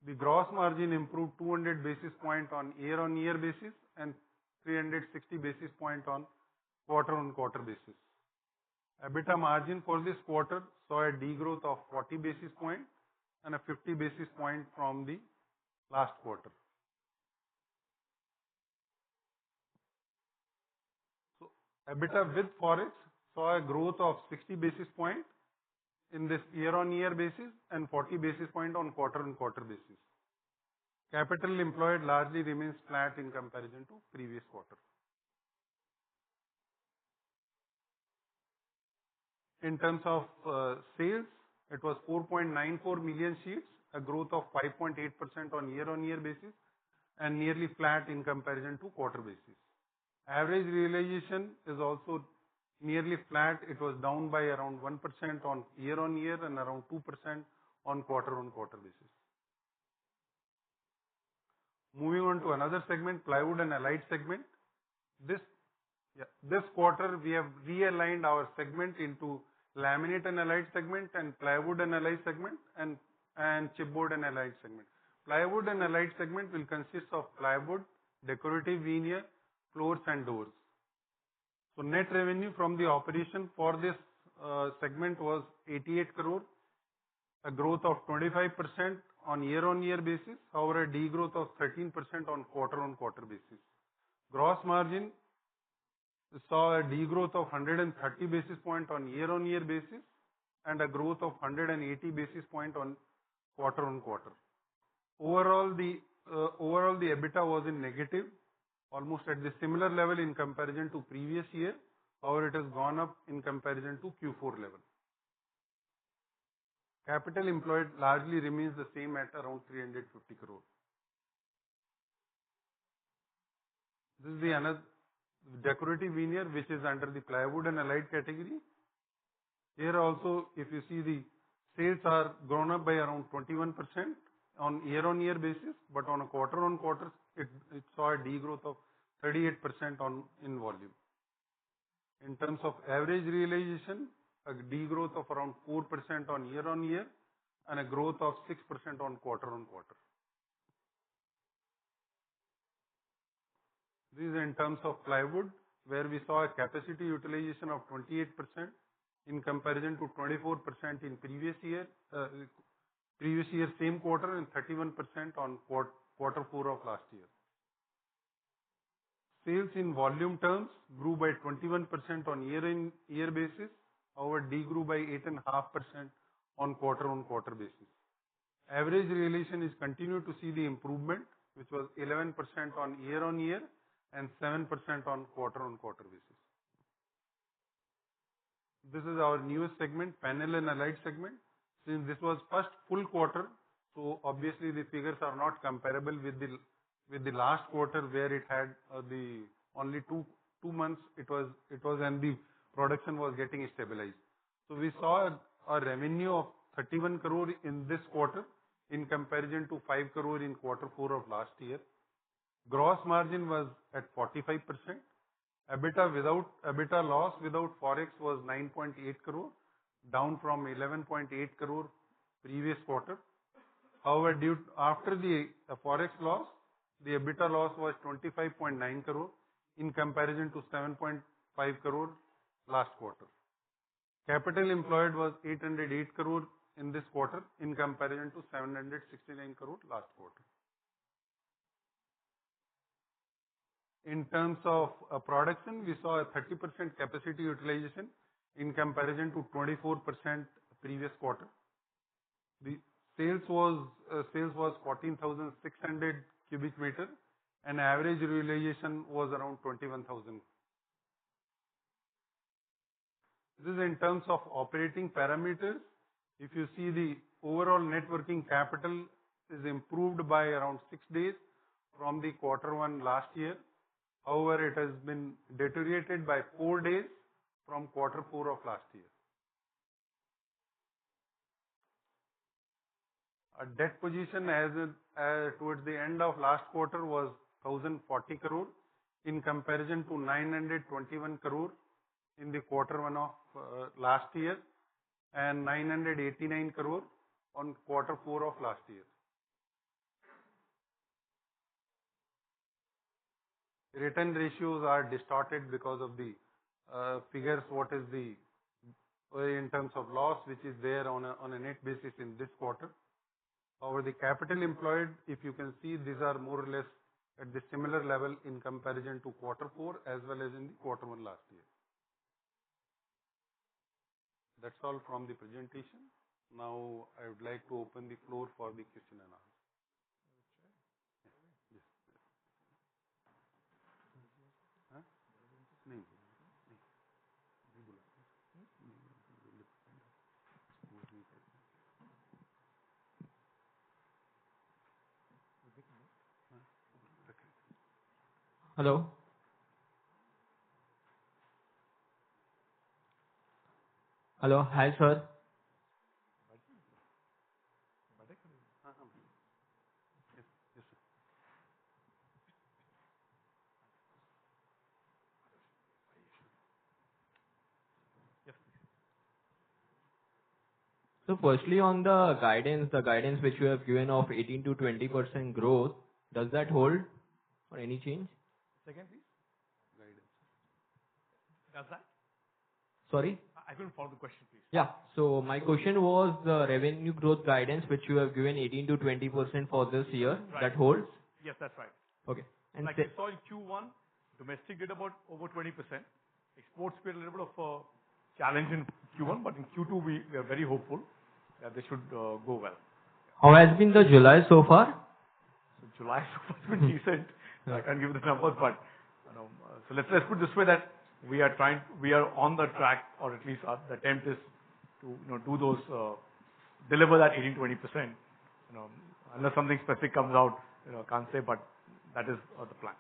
The gross margin improved 200 basis point on year-on-year basis and 360 basis point on quarter-on-quarter basis. EBITDA margin for this quarter saw a degrowth of 40 basis point and a 50 basis point from the last quarter. So EBITDA with Forex saw a growth of 60 basis point in this year-on-year basis and 40 basis point on quarter-on-quarter basis. Capital employed largely remains flat in comparison to previous quarter. In terms of sales, it was 4.94 million sheets, a growth of 5.8% on year-on-year basis and nearly flat in comparison to quarter basis. Average realization is also nearly flat. It was down by around 1% on year-on-year and around 2% on quarter-on-quarter basis. Moving on to another segment, plywood and allied segment. This quarter we have realigned our segment into laminate and allied segment and plywood and allied segment and chipboard and allied segment. Plywood and allied segment will consist of plywood, decorative veneer, floors and doors. So net revenue from the operation for this segment was 88 crore, a growth of 25% on year-on-year basis, however a degrowth of 13% on quarter-on-quarter basis. Gross margin saw a degrowth of 130 basis point on year-on-year basis and a growth of 180 basis point on quarter-on-quarter. Overall, the EBITDA was in negative, almost at the similar level in comparison to previous year. However, it has gone up in comparison to Q4 level. Capital employed largely remains the same at around 350 crore. This is the another decorative veneer which is under the plywood and allied category. Here also, if you see, the sales are grown up by around 21% on year-on-year basis, but on a quarter-on-quarter it saw a degrowth of 38% in volume. In terms of average realization, a degrowth of around 4% on year-on-year and a growth of 6% on quarter-on-quarter. This is in terms of plywood, where we saw a capacity utilization of 28% in comparison to 24% in previous year same quarter, and 31% on quarter 4 of last year. Sales in volume terms grew by 21% on year-on-year basis, however degrew by 8.5% on quarter-on-quarter basis. Average realization is continued to see the improvement, which was 11% on year-on-year and 7% on quarter-on-quarter basis. This is our newest segment, panel and allied segment. Since this was first full quarter, so obviously the figures are not comparable with the last quarter, where it had the only two months it was and the production was getting stabilized. So we saw a revenue of 31 crore in this quarter in comparison to 5 crore in quarter 4 of last year. Gross margin was at 45%. EBITDA loss without Forex was 9.8 crore, down from 11.8 crore previous quarter. However, after the Forex loss, the EBITDA loss was 25.9 crore in comparison to 7.5 crore last quarter. Capital employed was 808 crore in this quarter in comparison to 769 crore last quarter. In terms of production, we saw a 30% capacity utilization in comparison to 24% previous quarter. The sales was 14,600 cubic meter and average realization was around 21,000. This is in terms of operating parameters. If you see, the overall net working capital is improved by around 6 days from the quarter 1 last year. However, it has been deteriorated by 4 days from quarter 4 of last year. Debt position towards the end of last quarter was 1,040 crore in comparison to 921 crore in the quarter one of last year and 989 crore on quarter four of last year. Return ratios are distorted because of the figures, what is the in terms of loss which is there on a net basis in this quarter. Over the capital employed, if you can see, these are more or less at the similar level in comparison to quarter four as well as in the quarter one last year. That's all from the presentation. Now I would like to open the floor for the question and answer. Hello. Hello. Hi, sir. So firstly, on the guidance which you have given of 18 to 20% growth, does that hold or any change? Second, please. Guidance. Does that? Sorry? I couldn't follow the question, please. Yeah. So my question was the revenue growth guidance which you have given 18 to 20% for this year. Right. That holds? Yes, that's right. Okay. And like you saw in Q1, domestic did about over 20%. Exports were a little bit of a challenge in Q1, but in Q2 we are very hopeful that they should go well. how has been the July so far? So July so far has been decent. I can't give the numbers, but so let's put it this way that we are on the track, or at least the attempt is to do those deliver that 18-20%. Unless something specific comes out, can't say, but that is the plan.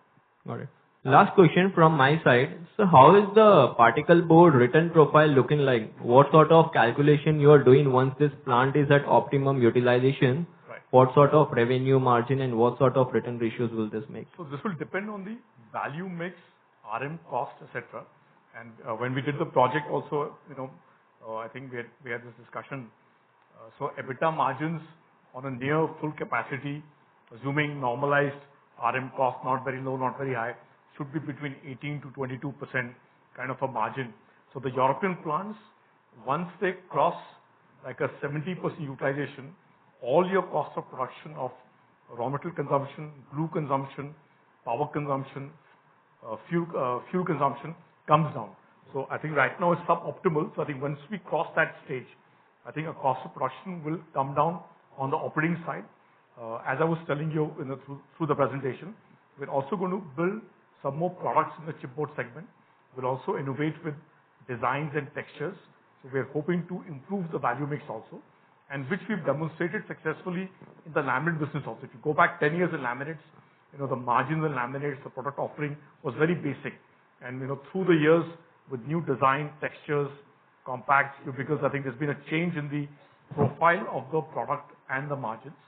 Got it. Last question from my side. So how is the particle board return profile looking like? What sort of calculation you are doing once this plant is at optimum utilization? Right. What sort of revenue margin and what sort of return ratios will this make? So this will depend on the value mix, RM cost, etc. And when we did the project also, I think we had this discussion. So EBITDA margins on a near full capacity, assuming normalized RM cost, not very low, not very high, should be between 18 to 22% kind of a margin. So the European plants, once they cross like a 70% utilization, all your cost of production of raw material consumption, glue consumption, power consumption, fuel consumption comes down. So I think right now it's suboptimal. So I think once we cross that stage, I think our cost of production will come down on the operating side. As I was telling you through the presentation, we're also going to build some more products in the chipboard segment. We'll also innovate with designs and textures. So we're hoping to improve the value mix also, and which we've demonstrated successfully in the laminate business also. If you go back 10 years in laminates, the margins in laminates, the product offering was very basic. And through the years with new design, textures, compacts, because I think there's been a change in the profile of the product and the margins,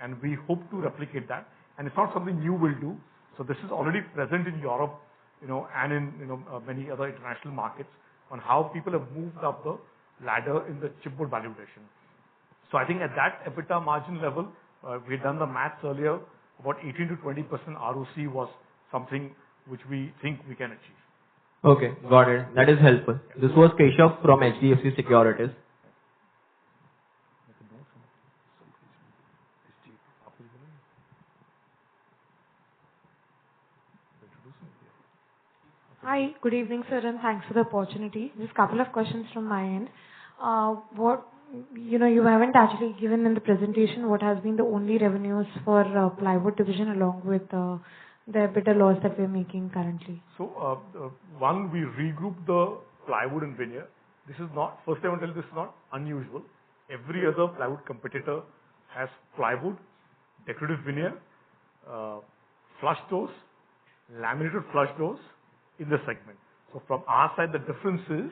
and we hope to replicate that. And it's not something new we'll do. So this is already present in Europe, and in many other international markets on how people have moved up the ladder in the chipboard value addition. So I think at that EBITDA margin level, we had done the maths earlier. About 18 to 20% ROC was something which we think we can achieve. Okay, got it. That is helpful. This was Keshav from HDFC Securities. Hi, good evening, sir, and thanks for the opportunity. Just a couple of questions from my end. You haven't actually given in the presentation what has been the only revenues for plywood division along with the EBITDA loss that we're making currently. So, one, we regrouped the plywood and veneer. This is not, first I want to tell you, this is not unusual. Every other plywood competitor has plywood, decorative veneer, flush doors, laminated flush doors in the segment. So from our side, the difference is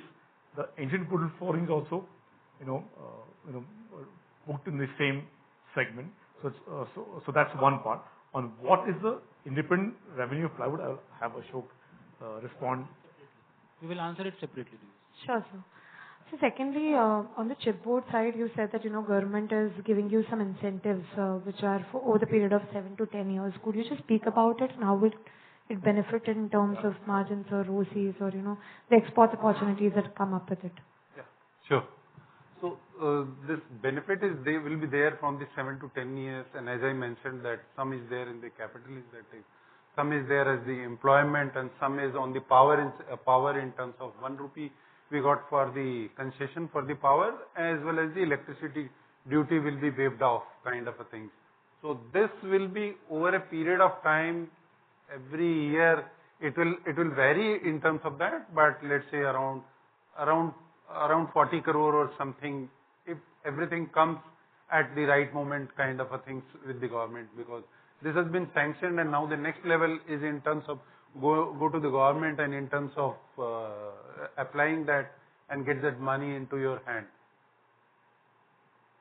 the engine wooden flooring is also, booked in the same segment. So that's one part. On what is the independent revenue of plywood, I'll have Ashok respond. We will answer it separately. Sure, sir. So secondly, on the chipboard side, you said that, government is giving you some incentives, which are for over the period of 7 to 10 years. Could you just speak about it and how will it benefit in terms of margins or ROCEs or, the export opportunities that come up with it? Yeah, sure. So this benefit will be there from the 7 to 10 years, and as I mentioned that some is there in the capital incentive, some is there as the employment, and some is on the power in terms of 1 rupee we got for the concession for the power, as well as the electricity duty will be waived off, kind of a thing. So this will be over a period of time. Every year it will vary in terms of that, but let's say around 40 crore or something, if everything comes at the right moment, kind of a things with the government, because this has been sanctioned, and now the next level is in terms of go to the government and in terms of applying that and get that money into your hand.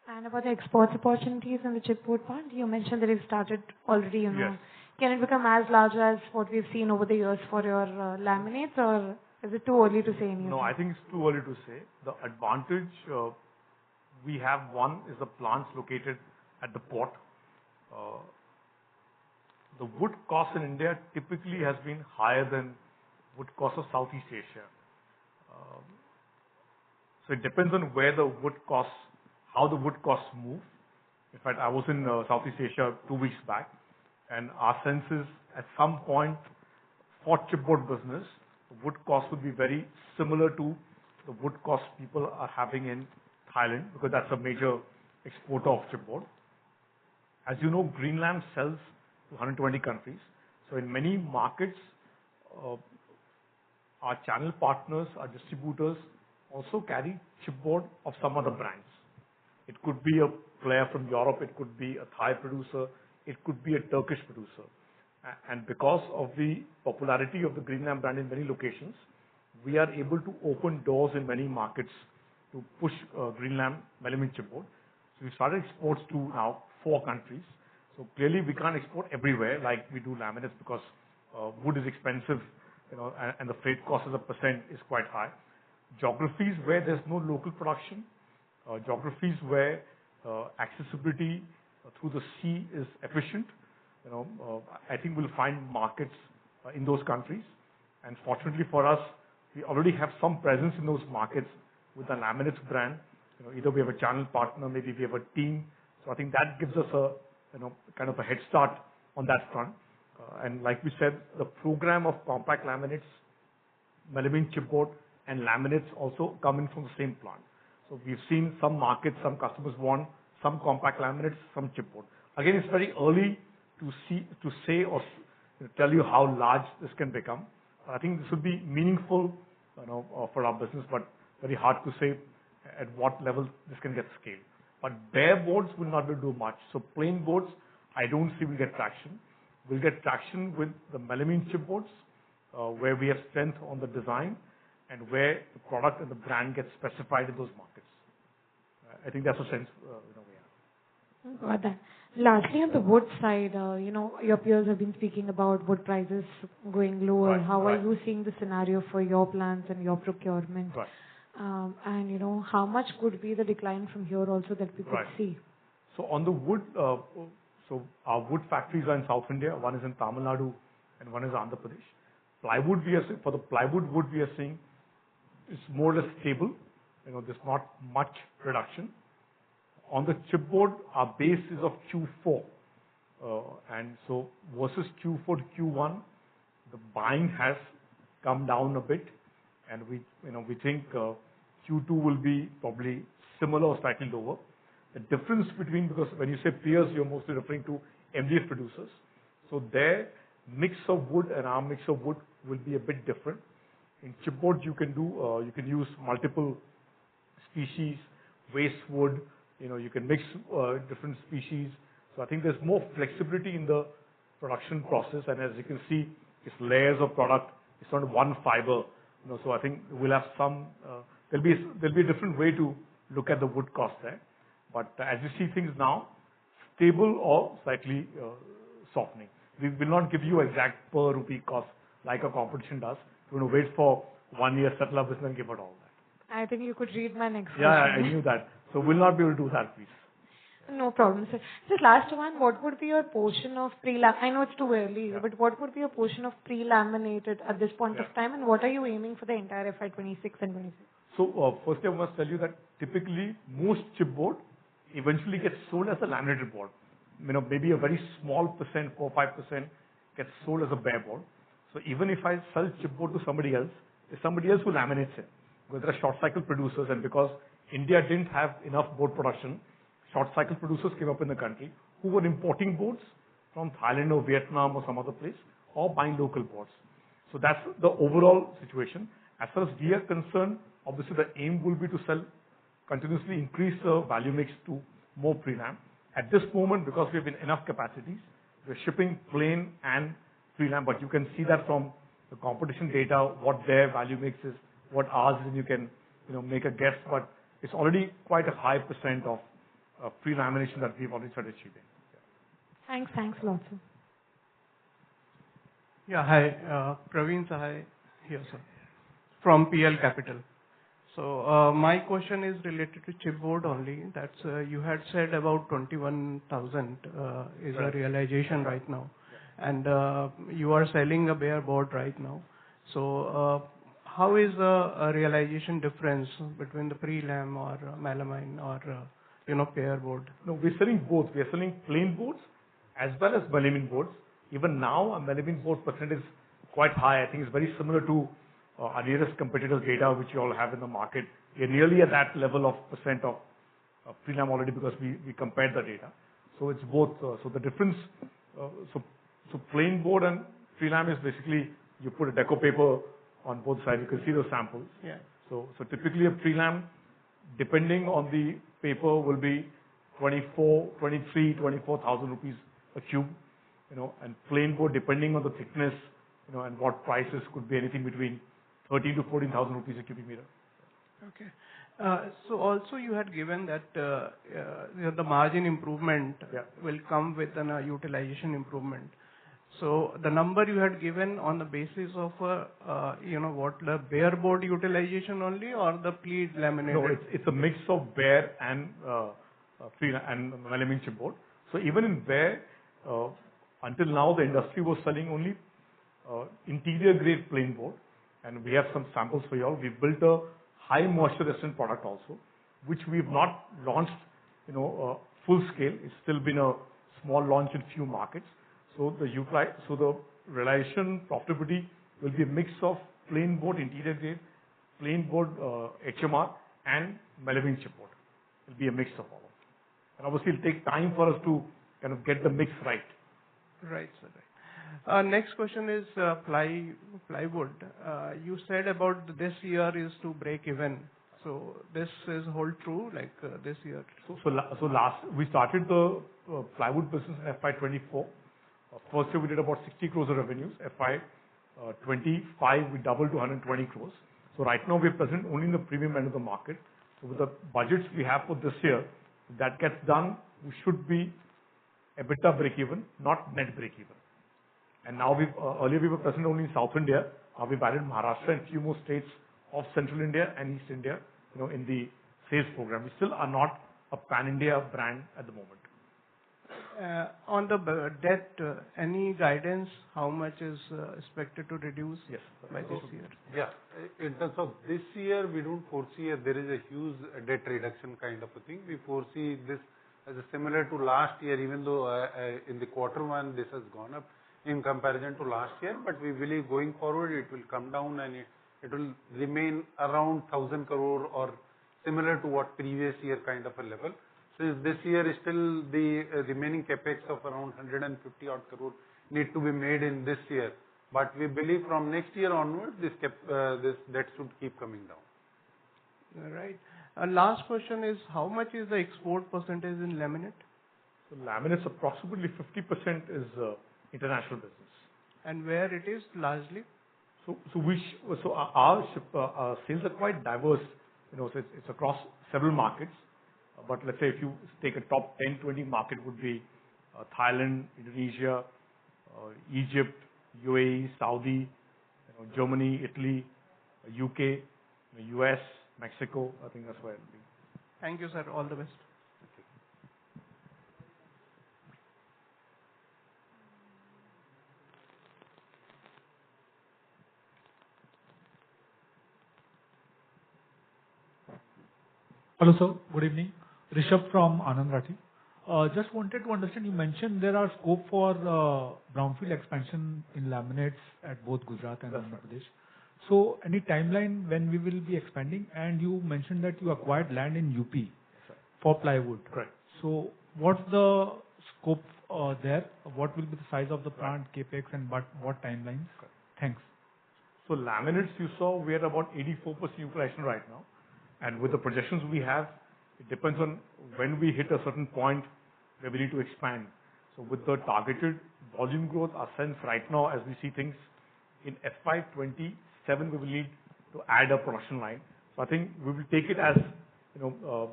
And about the exports opportunities in the chipboard part, you mentioned that it started already, Yes. Can it become as large as what we've seen over the years for your laminates, or is it too early to say anything? No, I think it's too early to say. The advantage we have, one is the plants located at the port. The wood cost in India typically has been higher than wood cost of Southeast Asia. So it depends on where the wood costs, how the wood costs move. In fact, I was in Southeast Asia 2 weeks back, and our sense is at some point for chipboard business, the wood cost would be very similar to the wood cost people are having in Thailand, because that's a major exporter of chipboard. As you know, Greenlam sells to 120 countries. So in many markets, our channel partners, our distributors also carry chipboard of some other brands. It could be a player from Europe, it could be a Thai producer, it could be a Turkish producer. And because of the popularity of the Greenlam brand in many locations, we are able to open doors in many markets to push Greenlam melamine chipboard. So we started exports to now 4 countries. So clearly we can't export everywhere like we do laminates, because wood is expensive, and the freight cost as a percent is quite high. Geographies where there's no local production, geographies where accessibility through the sea is efficient, I think we'll find markets in those countries. And fortunately for us, we already have some presence in those markets with the laminates brand. Either we have a channel partner, maybe we have a team. So I think that gives us a kind of a head start on that front. And like we said, the program of compact laminates, melamine chipboard, and laminates also come in from the same plant. So we've seen some markets, some customers want some compact laminates, some chipboard. Again, it's very early to say or tell you how large this can become. I think this would be meaningful, for our business, but very hard to say at what level this can get scaled. But bare boards will not be able to do much. So plain boards, I don't see will get traction. We'll get traction with the melamine chipboards, where we have strength on the design and where the product and the brand gets specified in those markets. I think that's a sense we have. Got that. Lastly, on the wood side, your peers have been speaking about wood prices going lower. Right, How right. are you seeing the scenario for your plants and your procurement? Right. And how much could be the decline from here also that we could Right. see? So on the wood, so our wood factories are in South India. One is in Tamil Nadu and one is Andhra Pradesh. Plywood, for the plywood wood we are seeing is more or less stable. There's not much reduction. On the chipboard, our base is of Q4. And so versus Q4 to Q1, the buying has come down a bit. And we think Q2 will be probably similar or slightly lower. The difference between, because when you say peers, you're mostly referring to MDF producers. So their mix of wood and our mix of wood will be a bit different. In chipboard, you can use multiple species, waste wood, you can mix different species. So I think there's more flexibility in the production process, and as you can see, it's layers of product. It's not one fiber. So I think we'll have some. There'll be a different way to look at the wood cost there. But as you see things now, stable or slightly softening. We will not give you exact per rupee cost like our competition does. We're going to wait for 1 year, settle our business and give it all that. I think you could read my next Yeah, question. I knew that. So we'll not be able to do that, please. No problem, sir. Just last one, what would be your portion of pre-lam? I know it's too early, Yeah. but what would be your portion of pre-laminated at this point of Yeah. time, and what are you aiming for the entire FY 26 and 27? So firstly, I must tell you that typically most chipboard eventually gets sold as a laminated board. Maybe a very small percent, 4-5% gets sold as a bare board. So even if I sell chipboard to somebody else, there's somebody else who laminates it. Because there are short cycle producers, and because India didn't have enough board production, short cycle producers came up in the country who were importing boards from Thailand or Vietnam or some other place, or buying local boards. So that's the overall situation. As far as we are concerned, obviously the aim will be to continuously increase the value mix to more prelam. At this moment, because we have enough capacities, we're shipping plain and prelam, but you can see that from the competition data, what their value mix is, what ours is, and you can make a guess, but it's already quite a high percent of pre-lamination that we've already started achieving. Thanks a lot, sir. Yeah, hi, Praveen Sahai here, sir, from PL Capital. So my question is related to chipboard only. That's you had said about 21,000 is a realization right now, and you are selling a bare board right now. So how is the realization difference between the pre-lam or melamine or bare board? No, we're selling both. We are selling plain boards as well as melamine boards. Even now, our melamine board percent is quite high. I think it's very similar to our nearest competitors' data, which you all have in the market. We are nearly at that level of percent of prelam already because we compared the data. So it's both. So the difference, so plain board and prelam is basically you put a deco paper on both sides. You can see those samples. Yeah. So typically a prelam, depending on the paper, will be 24,000 rupees a cube, and plain board, depending on the thickness, and what prices, could be anything between 13 to 14,000 rupees a cubic meter. Okay. So also you had given that the margin improvement will come with an utilization improvement. So the number you had given on the basis of what the bare board utilization only, or the pre-laminated? No, it's a mix of bare and melamine chipboard. So even in bare, until now the industry was selling only interior grade plain board, and we have some samples for you all. We've built a high moisture resistant product also, which we've not launched, full scale. It's still been a small launch in few markets. So the realization profitability will be a mix of plain board interior grade, plain board HMR, and melamine chipboard. It'll be a mix of all of them. And obviously it'll take time for us to kind of get the mix right. Right, sir. Right. Next question is plywood. You said about this year is to break even. So this is hold true, like this year? We started the plywood business in FY24. First year we did about 60 crores of revenues. FY25 we doubled to 120 crores. So right now we're present only in the premium end of the market. So with the budgets we have for this year, if that gets done, we should be EBITDA break even, not net break even. And now earlier we were present only in South India. Now we've added Maharashtra and few more states of Central India and East India, in the sales program. We still are not a pan-India brand at the moment. On the debt, any guidance how much is expected to reduce by this year? Yeah. In terms of this year, we don't foresee there is a huge debt reduction kind of a thing. We foresee this as similar to last year, even though in the Q1 this has gone up in comparison to last year. But we believe going forward it will come down and it will remain around 1,000 crore or similar to what previous year kind of a level. Since this year is still the remaining capex of around 150 odd crore need to be made in this year. But we believe from next year onward, this debt should keep coming down. Right. Last question is, how much is the export percentage in laminate? So laminates approximately 50% is international business. And where it is largely? So our sales are quite diverse. So it's across several markets. But let's say if you take a top 10, 20 market would be Thailand, Indonesia, Egypt, UAE, Saudi, Germany, Italy, UK, US, Mexico. I think that's where it will be. Thank you, sir. All the best. Hello, sir. Good evening. Rishabh from Anand Rathi. Just wanted to understand, you mentioned there are scope for brownfield expansion in laminates at both Gujarat and Andhra Pradesh. So any timeline when we will be expanding? And you mentioned that you acquired land in UP for plywood. Correct. So what's the scope there? What will be the size of the plant, capex, and what timelines? Correct. Thanks. So laminates, you saw we are about 84% utilization right now. And with the projections we have, it depends on when we hit a certain point where we need to expand. So with the targeted volume growth, our sense right now as we see things, in FY27 we will need to add a production line. So I think we will take it as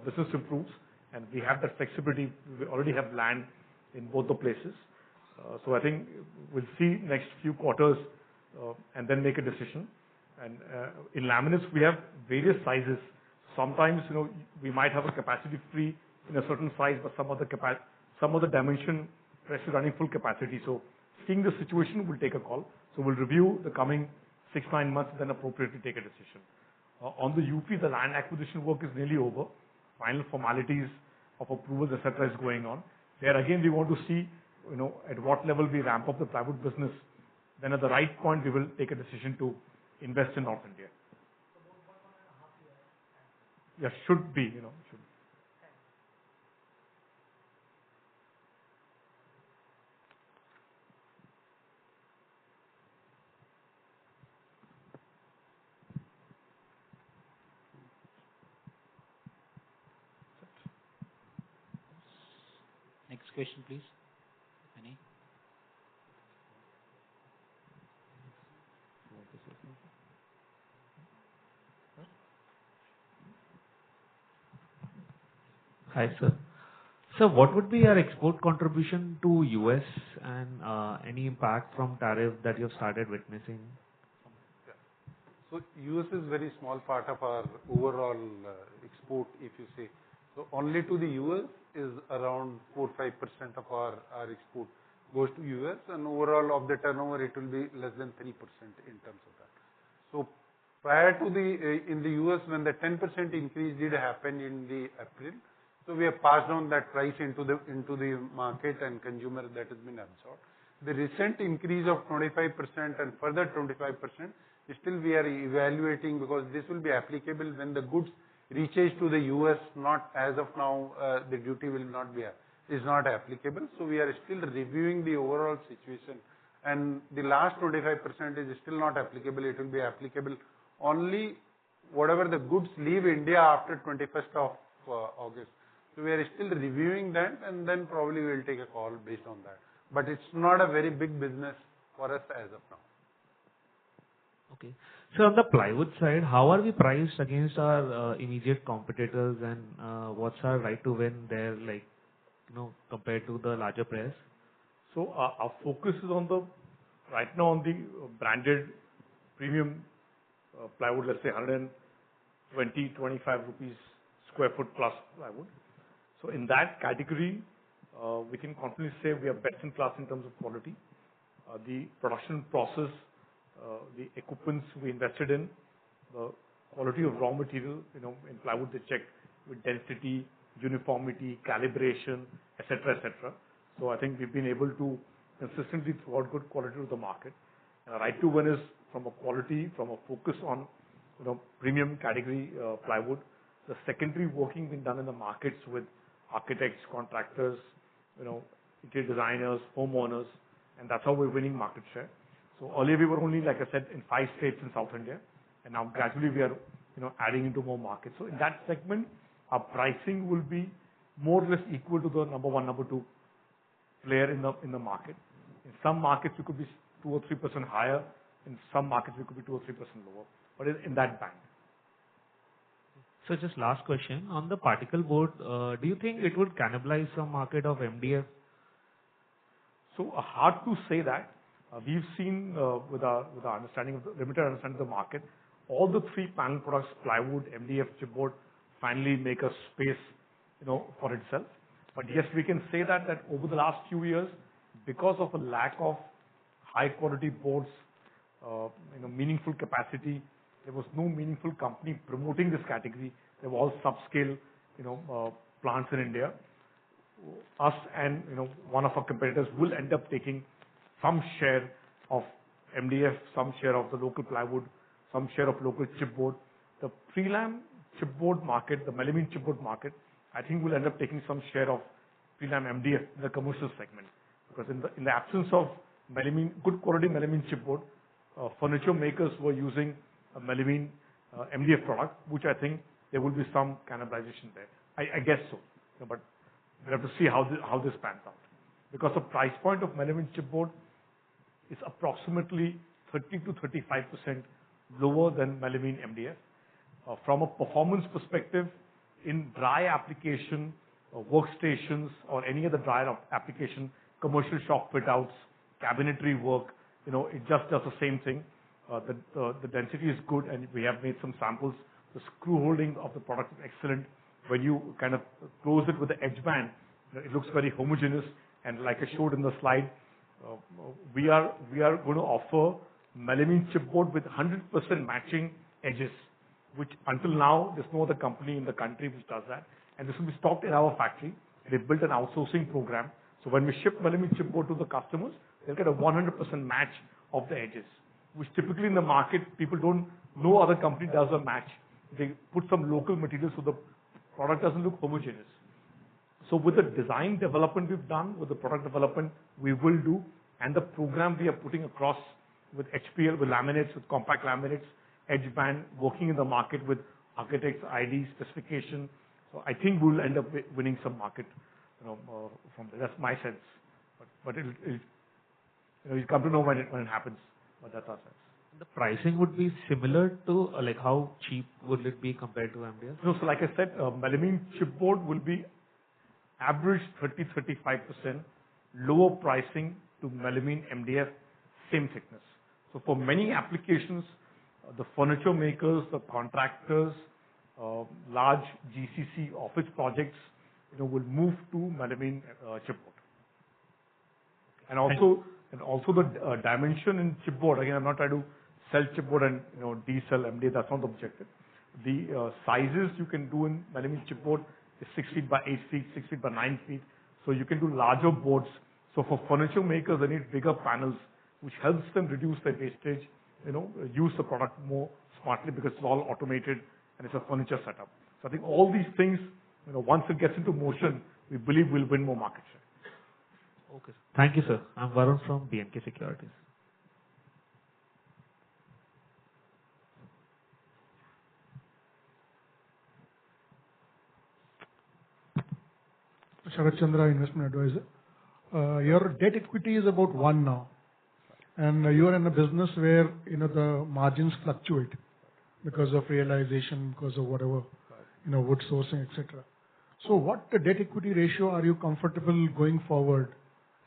business improves, and we have that flexibility. We already have land in both the places. So I think we'll see next few quarters and then make a decision. And in laminates we have various sizes. Sometimes, we might have a capacity free in a certain size, but some other dimension rest is running full capacity. So seeing the situation, we'll take a call. So we'll review the coming 6-9 months, then appropriately take a decision. On the UP, the land acquisition work is nearly over. Final formalities of approvals, etc., is going on. There again, we want to see, at what level we ramp up the plywood business. Then at the right point, we will take a decision to invest in North India. Yeah, should be, should. Next question, please. Any? Hi, sir. So what would be your export contribution to US and any impact from tariff that you have started witnessing? So US is very small part of our overall export, if you say. So only to the US is around 4-5% of our export goes to US, and overall of the turnover it will be less than 3% in terms of that. So prior to in the US, when the 10% increase did happen in the April, so we have passed on that price into the market and consumer, that has been absorbed. The recent increase of 25% and further 25%, still we are evaluating, because this will be applicable when the goods reaches to the US. Not as of now, the duty will not be is not applicable. So we are still reviewing the overall situation, and the last 25% is still not applicable. It will be applicable only whatever the goods leave India after 21st of August. So we are still reviewing that, and then probably we will take a call based on that. But it's not a very big business for us as of now. Okay. So on the plywood side, how are we priced against our immediate competitors, and what's our right to win there, compared to the larger players? So our focus is right now on the branded premium plywood, let's say 120-25 rupees square foot plus plywood. So in that category, we can confidently say we are best in class in terms of quality. The production process, the equipments we invested in, the quality of raw material, in plywood they check with density, uniformity, calibration, etc., etc. So I think we've been able to consistently throw out good quality to the market. And our right to win is from a quality, from a focus on premium category plywood. The secondary working being done in the markets with architects, contractors, interior designers, homeowners, and that's how we're winning market share. So earlier we were only, like I said, in 5 states in South India, and now gradually we are, adding into more markets. So in that segment, our pricing will be more or less equal to the number 1, number 2 player in the market. In some markets we could be 2 or 3% higher. In some markets we could be 2 or 3% lower, but in that band. So just last question on the particle board, do you think it would cannibalize some market of MDF? So hard to say that. We've seen with our understanding of the limited understanding of the market, all the three panel products, plywood, MDF, chipboard, finally make a space, for itself. But yes, we can say that over the last few years, because of a lack of high quality boards, meaningful capacity, there was no meaningful company promoting this category. They were all subscale, plants in India. Us and one of our competitors will end up taking some share of MDF, some share of the local plywood, some share of local chipboard. The prelam chipboard market, the melamine chipboard market, I think will end up taking some share of prelam MDF in the commercial segment. Because in the absence of melamine, good quality melamine chipboard, furniture makers were using a melamine MDF product, which I think there will be some cannibalization there. I guess so, but we'll have to see how this pans out. Because the price point of melamine chipboard is approximately 30 to 35% lower than melamine MDF. From a performance perspective, in dry application, workstations, or any other dry application, commercial shop fit outs, cabinetry work, it just does the same thing. The density is good, and we have made some samples. The screw holding of the product is excellent. When you kind of close it with the edge band, it looks very homogeneous. And like I showed in the slide, we are going to offer melamine chipboard with 100% matching edges, which until now there's no other company in the country which does that. And this will be stocked in our factory. They've built an outsourcing program. So when we ship melamine chipboard to the customers, they'll get a 100% match of the edges, which typically in the market, no other company does a match. They put some local materials so the product doesn't look homogeneous. So with the design development we've done, with the product development we will do, and the program we are putting across with HPL, with laminates, with compact laminates, edge band, working in the market with architects, ID, specification. So I think we'll end up winning some market, from there. That's my sense. But you'll come to know when it happens. But that's our sense. The pricing would be similar to like how cheap would it be compared to MDF? No, so like I said, melamine chipboard will be average 30-35% lower pricing to melamine MDF, same thickness. So for many applications, the furniture makers, the contractors, large GCC office projects, will move to melamine chipboard. And also the dimension in chipboard. Again, I'm not trying to sell chipboard and de-sell MDF. That's not the objective. The sizes you can do in melamine chipboard is 6 feet by 8 feet, 6 feet by 9 feet. So you can do larger boards. So for furniture makers, they need bigger panels, which helps them reduce their wastage. Use the product more smartly because it's all automated and it's a furniture setup. So I think all these things, once it gets into motion, we believe we'll win more market share. Okay. Thank you, sir. I'm Varun from BNK Securities. Sharat Chandra, investment advisor. Your debt equity is about 1 now, and you are in a business where the margins fluctuate because of realization, because of whatever, wood sourcing, etc. So, what the debt equity ratio are you comfortable going forward,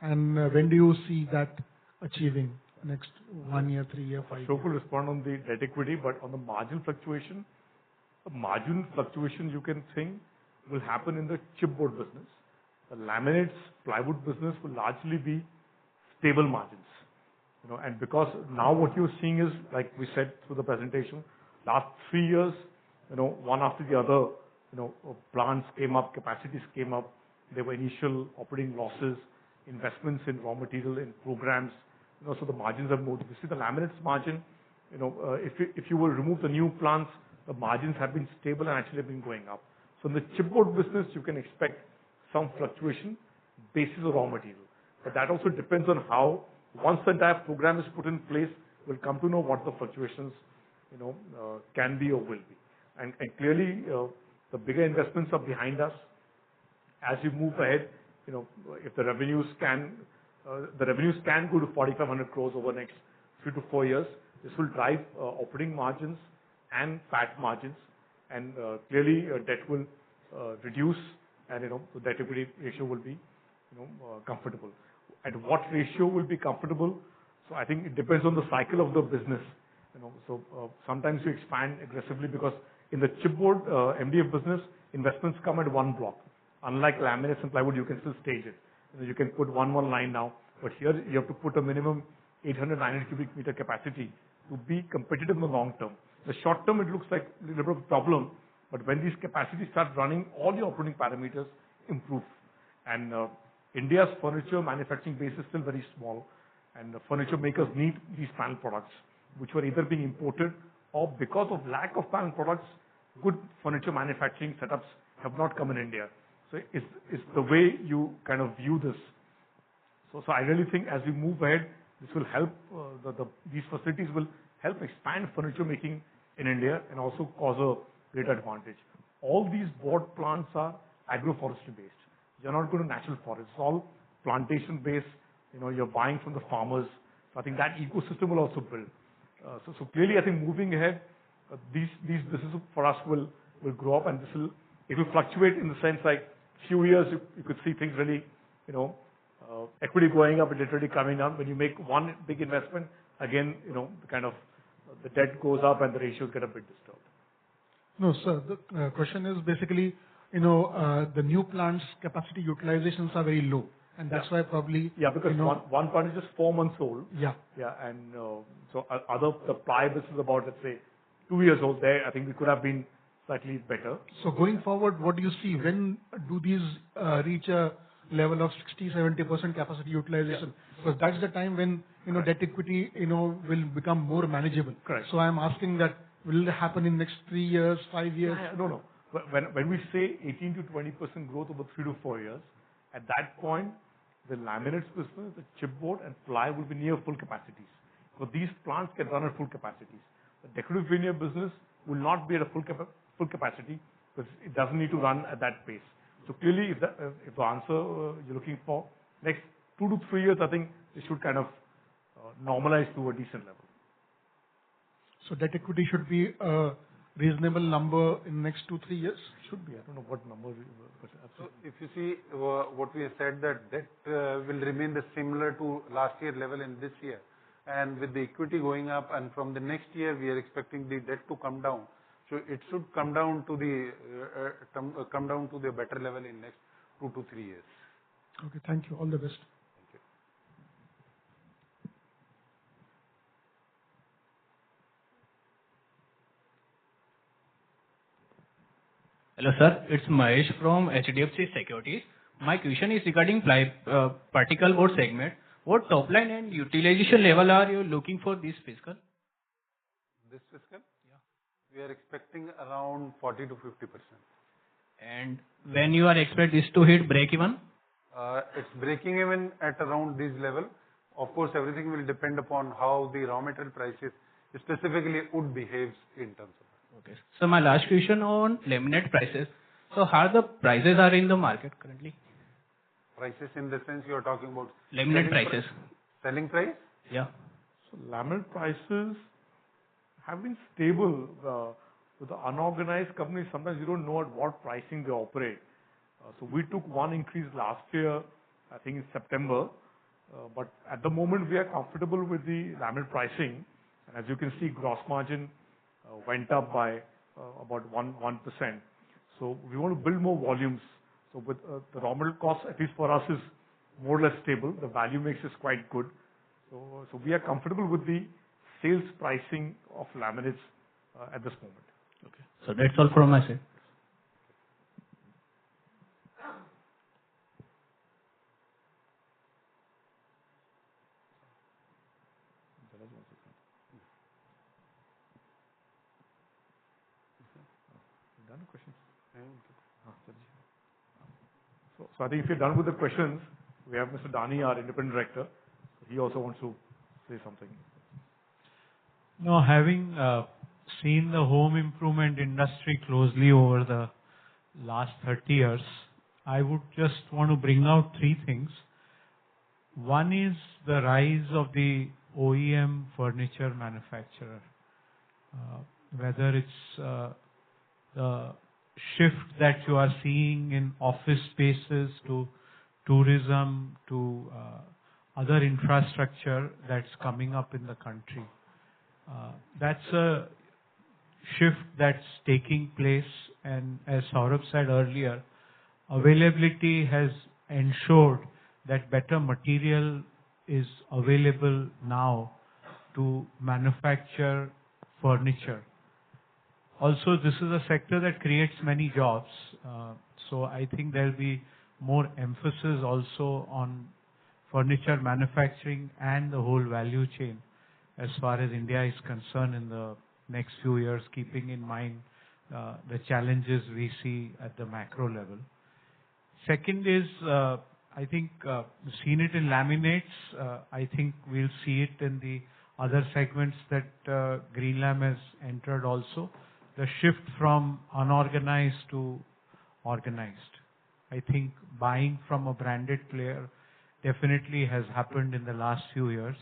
and when do you see that achieving? Next 1 year, 3 year, 5 years? Ashok will respond on the debt equity, but on the margin fluctuation, you can think will happen in the chipboard business. The laminates, plywood business will largely be stable margins. And because now what you're seeing is, like we said through the presentation, last 3 years, one after the other, plants came up, capacities came up. There were initial operating losses, investments in raw material, in programs. So the margins have moved. You see the laminates margin, if you will remove the new plants, the margins have been stable and actually have been going up. So in the chipboard business, you can expect some fluctuation basis of raw material. But that also depends on how, once the entire program is put in place, we'll come to know what the fluctuations, can be or will be. And clearly, the bigger investments are behind us. As we move ahead, if the revenues can go to 4,500 crores over the next 3 to 4 years. This will drive operating margins and PAT margins. and clearly debt will reduce, and the debt equity ratio will be comfortable. At what ratio will be comfortable? So I think it depends on the cycle of the business. So sometimes you expand aggressively because in the chipboard MDF business, investments come at one block. Unlike laminates and plywood, you can still stage it. You can put one line now, but here you have to put a minimum 800, 900 cubic meter capacity to be competitive in the long term. The short term, it looks like a little bit of a problem, but when these capacities start running, all the operating parameters improve. And India's furniture manufacturing base is still very small, and the furniture makers need these panel products, which were either being imported or because of lack of panel products, good furniture manufacturing setups have not come in India. So it's the way you kind of view this. So I really think as we move ahead, this will help, these facilities will help expand furniture making in India and also cause a greater advantage. All these board plants are agroforestry based. You're not going to natural forests. It's all plantation based. You're buying from the farmers. So I think that ecosystem will also build. So clearly, I think moving ahead, these businesses for us will grow up, and it will fluctuate in the sense like few years you could see things really, equity going up and literally coming down. When you make one big investment, again, the debt goes up and the ratios get a bit disturbed. No, sir. The question is basically, the new plants' capacity utilizations are very low, and that's why probably. Yeah, because one plant is just 4 months old. Yeah. Yeah, and so the ply business is about, let's say, 2 years old. There, I think we could have been slightly better. So going forward, what do you see? When do these reach a level of 60-70% capacity utilization? Yeah. Because that's the time when debt equity will become more manageable. Correct. So I'm asking that will it happen in next 3 years, 5 years? No. When we say 18 to 20% growth over 3 to 4 years, at that point, the laminates business, the chipboard and ply will be near full capacities. So these plants can run at full capacities. The decorative veneer business will not be at a full capacity because it doesn't need to run at that pace. So clearly, if the answer you're looking for, next 2 to 3 years, I think it should kind of normalize to a decent level. So debt equity should be a reasonable number in next 2-3 years? Should be. I don't know what number. So if you see what we have said, that debt will remain the similar to last year level in this year. And with the equity going up, and from the next year, we are expecting the debt to come down. So it should come down to the better level in next 2 to 3 years. Okay, thank you. All the best. Thank you. Hello, sir. It's Mahesh from HDFC Securities. My question is regarding particle board segment. What top line and utilization level are you looking for this fiscal? This fiscal? Yeah. We are expecting around 40 to 50%. And when you are expect this to hit break even? It's breaking even at around this level. Of course, everything will depend upon how the raw material prices, specifically wood, behaves in terms of that. Okay. So my last question on laminate prices. So how the prices are in the market currently? Prices in the sense you are talking about? Laminate prices. Selling price? Yeah. So laminate prices have been stable. With the unorganized companies, sometimes you don't know at what pricing they operate. So we took one increase last year, I think in September. But at the moment, we are comfortable with the laminate pricing. And as you can see, gross margin went up by about 1%. So we want to build more volumes. So with the raw material cost, at least for us, is more or less stable. The value mix is quite good. So we are comfortable with the sales pricing of laminates at this moment. Okay. So that's all from my side. Done questions? So I think if you're done with the questions, we have Mr. Dani, our independent director. He also wants to say something. No, having seen the home improvement industry closely over the last 30 years, I would just want to bring out 3 things. One is the rise of the OEM furniture manufacturer, whether it's the shift that you are seeing in office spaces to tourism to other infrastructure that's coming up in the country. That's a shift that's taking place, and as Saurabh said earlier, availability has ensured that better material is available now to manufacture furniture. Also, this is a sector that creates many jobs, so I think there'll be more emphasis also on furniture manufacturing and the whole value chain as far as India is concerned in the next few years, keeping in mind the challenges we see at the macro level. Second is, I think, seen it in laminates. I think we'll see it in the other segments that Greenlam has entered also. The shift from unorganized to organized. I think buying from a branded player definitely has happened in the last few years,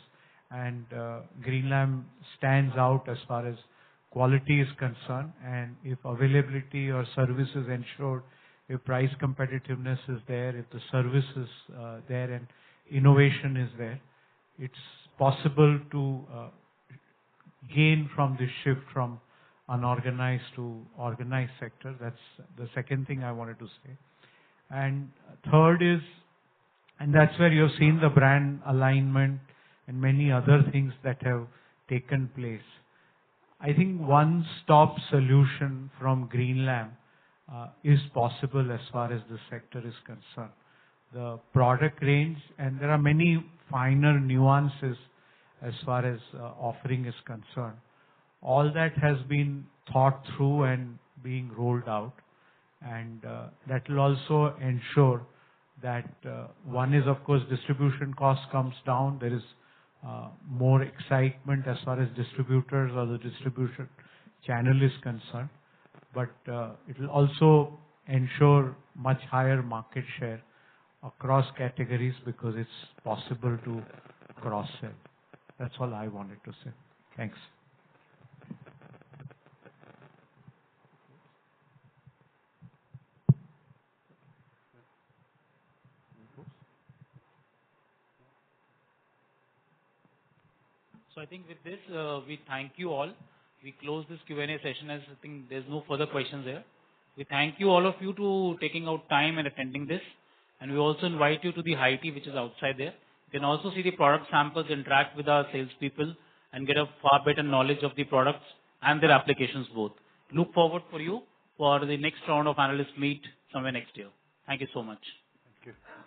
and Greenlam stands out as far as quality is concerned, and if availability or service is ensured, if price competitiveness is there, if the service is there and innovation is there, it's possible to gain from this shift from unorganized to organized sector. That's the second thing I wanted to say. And third is, and that's where you've seen the brand alignment and many other things that have taken place. I think one-stop solution from Greenlam is possible as far as the sector is concerned. The product range, and there are many finer nuances as far as offering is concerned. All that has been thought through and being rolled out, and that will also ensure that one is, of course, distribution cost comes down. There is more excitement as far as distributors or the distribution channel is concerned, but it will also ensure much higher market share across categories because it's possible to cross-sell. That's all I wanted to say. Thanks. So I think with this, we thank you all. We close this Q&A session as I think there's no further questions there. We thank you all of you to taking out time and attending this. And we also invite you to the high tea which is outside there. You can also see the product samples, interact with our salespeople and get a far better knowledge of the products and their applications both. Look forward for you for the next round of analyst meet somewhere next year. Thank you so much. Thank you.